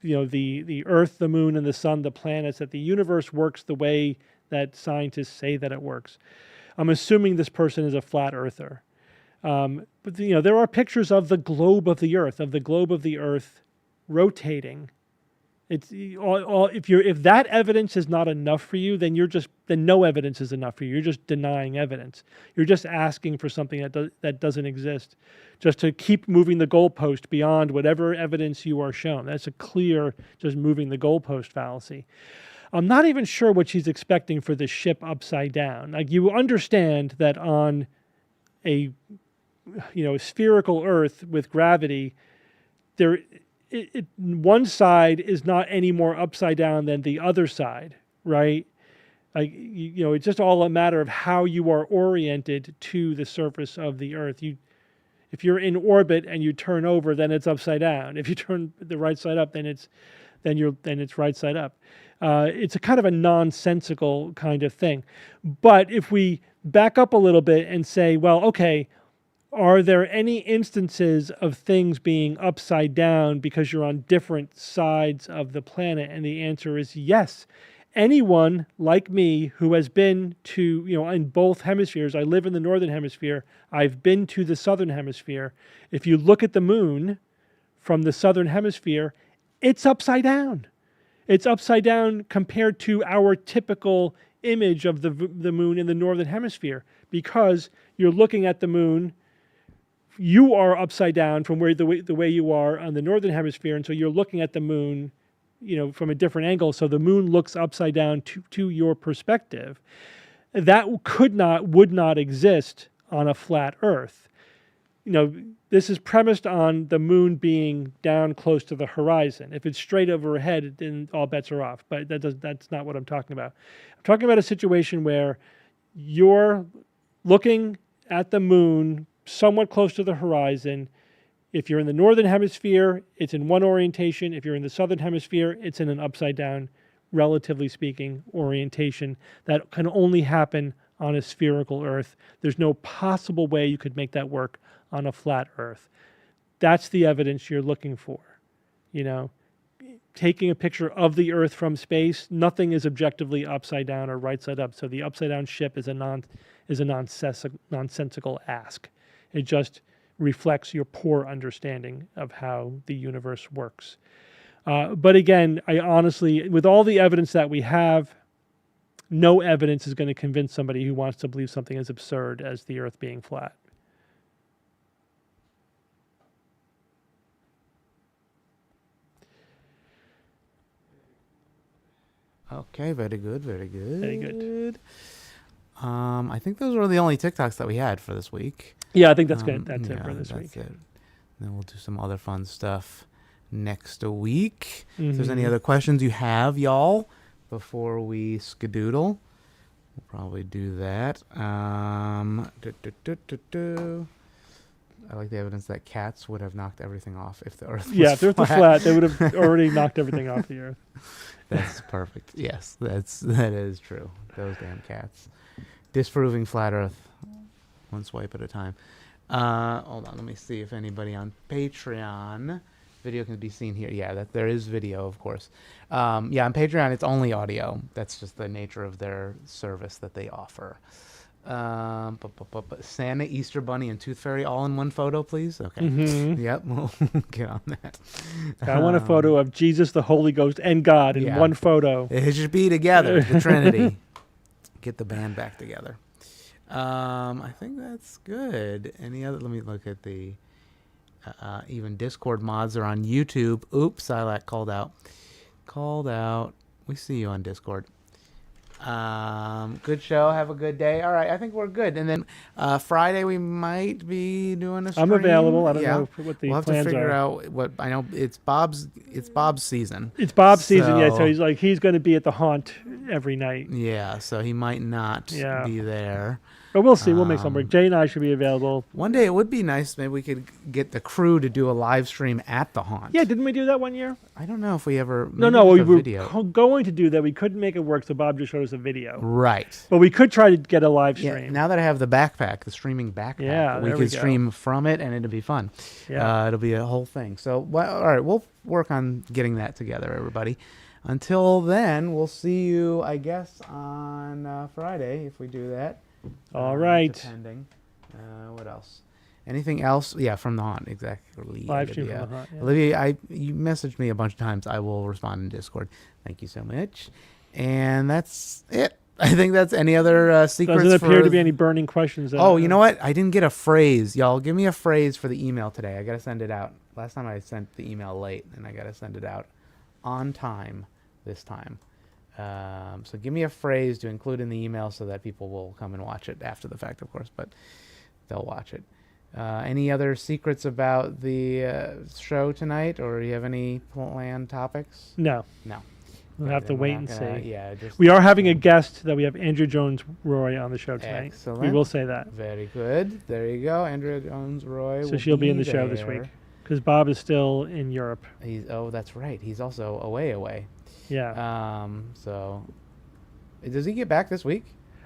the Earth, the Moon, and the Sun, the planets, that the universe works the way that scientists say that it works. I'm assuming this person is a flat earther. But there are pictures of the globe of the Earth rotating. It's if that evidence is not enough for you, then no evidence is enough for you. You're just denying evidence. You're just asking for something that doesn't exist, just to keep moving the goalpost beyond whatever evidence you are shown. That's a clear just moving the goalpost fallacy. I'm not even sure what she's expecting for the ship upside down. Like, you understand that on a spherical Earth with gravity, one side is not any more upside down than the other side, right? Like, it's just all a matter of how you are oriented to the surface of the Earth. If you're in orbit and you turn over, then it's upside down. If you turn the right side up, then it's right side up. It's a kind of a nonsensical kind of thing. But if we back up a little bit and say, well, okay, are there any instances of things being upside down because you're on different sides of the planet? And the answer is yes. Anyone like me who has been to, in both hemispheres, I live in the northern hemisphere, I've been to the southern hemisphere. If you look at the moon from the southern hemisphere, it's upside down. It's upside down compared to our typical image of the moon in the northern hemisphere, because you're looking at the moon. You are upside down from the way you are on the northern hemisphere, and so you're looking at the moon, from a different angle. So the moon looks upside down to your perspective. That would not exist on a flat Earth. This is premised on the moon being down close to the horizon. If it's straight overhead, then all bets are off. But that's not what I'm talking about. I'm talking about a situation where you're looking at the moon somewhat close to the horizon. If you're in the northern hemisphere, it's in one orientation. If you're in the southern hemisphere, it's in an upside down, relatively speaking, orientation. That can only happen on a spherical Earth. There's no possible way you could make that work on a flat Earth. That's the evidence you're looking for. Taking a picture of the Earth from space, nothing is objectively upside down or right side up. So the upside down ship is a nonsensical ask. It just reflects your poor understanding of how the universe works. But again, I honestly, with all the evidence that we have, no evidence is going to convince somebody who wants to believe something as absurd as the Earth being flat. Okay, very good, very good. Very good. I think those were the only TikToks that we had for this week. Yeah, I think that's good. That's it for this week. It. Then we'll do some other fun stuff next week. If there's any other questions you have, y'all, before we skedoodle, we'll probably do that. I like the evidence that cats would have knocked everything off if the Earth was if the Earth was flat, they would have already knocked everything off the Earth. That's perfect. Yes, that is true. Those damn cats. Disproving flat Earth, one swipe at a time. Hold on, let me see if anybody on Patreon video can be seen here. Yeah, that there is video, of course. On Patreon it's only audio. That's just the nature of their service that they offer. Santa, Easter Bunny, and Tooth Fairy all in one photo, please. Okay. Yep, we'll get on that. I want a photo of Jesus, the Holy Ghost, and God in one photo. It should be together, the Trinity. Get the band back together. I think that's good. Any other? Let me look at the even Discord mods are on YouTube. Oops, Silac called out. We see you on Discord. Good show. Have a good day. All right, I think we're good. And then Friday we might be doing a stream. I'm available. I don't know what the we'll have plans to figure are. out what I know. It's Bob's season. It's Bob's season, yeah. So he's going to be at the haunt every night. Yeah, so he might not be there. But we'll see. We'll make some work. Jay and I should be available. One day it would be nice. Maybe we could get the crew to do a live stream at the haunt. Yeah, didn't we do that one year? I don't know if we ever. No, we were video. going to do that. We couldn't make it work, so Bob just showed shows a video. Right. But we could try to get a live Yeah, stream. now that I have the backpack, the streaming backpack, Yeah, we there can we go. stream from it, and it'll be fun. Yeah. It'll be a whole thing. So, all right, we'll work on getting that together, everybody. Until then, we'll see you, I guess, on Friday if we do that. All right. Depending. What else? Anything else? Yeah, from the haunt, exactly. Live stream Olivia. from the haunt, yeah. Olivia, you messaged me a bunch of times. I will respond in Discord. Thank you so much. And that's it. I think that's any other secrets. Doesn't appear for to be any burning questions. Oh, you know what? I didn't get a phrase. Y'all, give me a phrase for the email today. I got to send it out. Last time I sent the email late, and I got to send it out on time this time. So give me a phrase to include in the email so that people will come and watch it after the fact, of course, but they'll watch it. Any other secrets about the show tonight, or do you have any planned topics? No. No. We'll have to Then we're wait not and gonna- see. Yeah, just We are having a guest that we have Andrew Jones Roy on the show tonight. Excellent. We will say that. Very good. There you go. Andrea Jones Roy. So will she'll be in the show this there. week because Bob is still in Europe. Oh, that's right. He's also away. Yeah. So does he get back this week?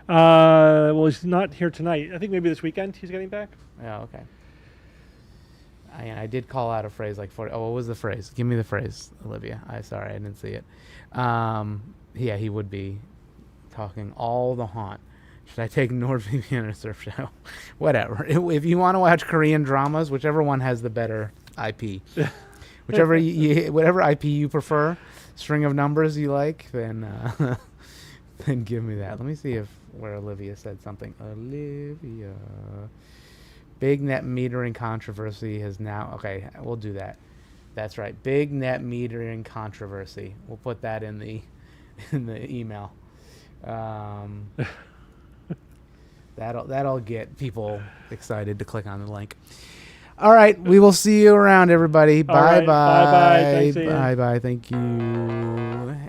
Well, he's not here tonight. I think maybe this weekend he's getting back. Oh, okay. I did call out a phrase like 40. Oh, what was the phrase? Give me the phrase, Olivia. Sorry, I didn't see it. Yeah, he would be talking all the haunt. Should I take NordVPN or Surf Show? Whatever. If you want to watch Korean dramas, whichever one has the better IP, whatever IP you prefer, string of numbers you like, then then give me that. Let me see where Olivia said something. Olivia. Big net metering controversy has now... Okay, we'll do that. That's right. Big net metering controversy. We'll put that in the email. That'll get people excited to click on the link. All right, we will see you around, everybody. All right, Bye-bye. bye-bye. Thanks, Ian. Bye-bye. Thank you.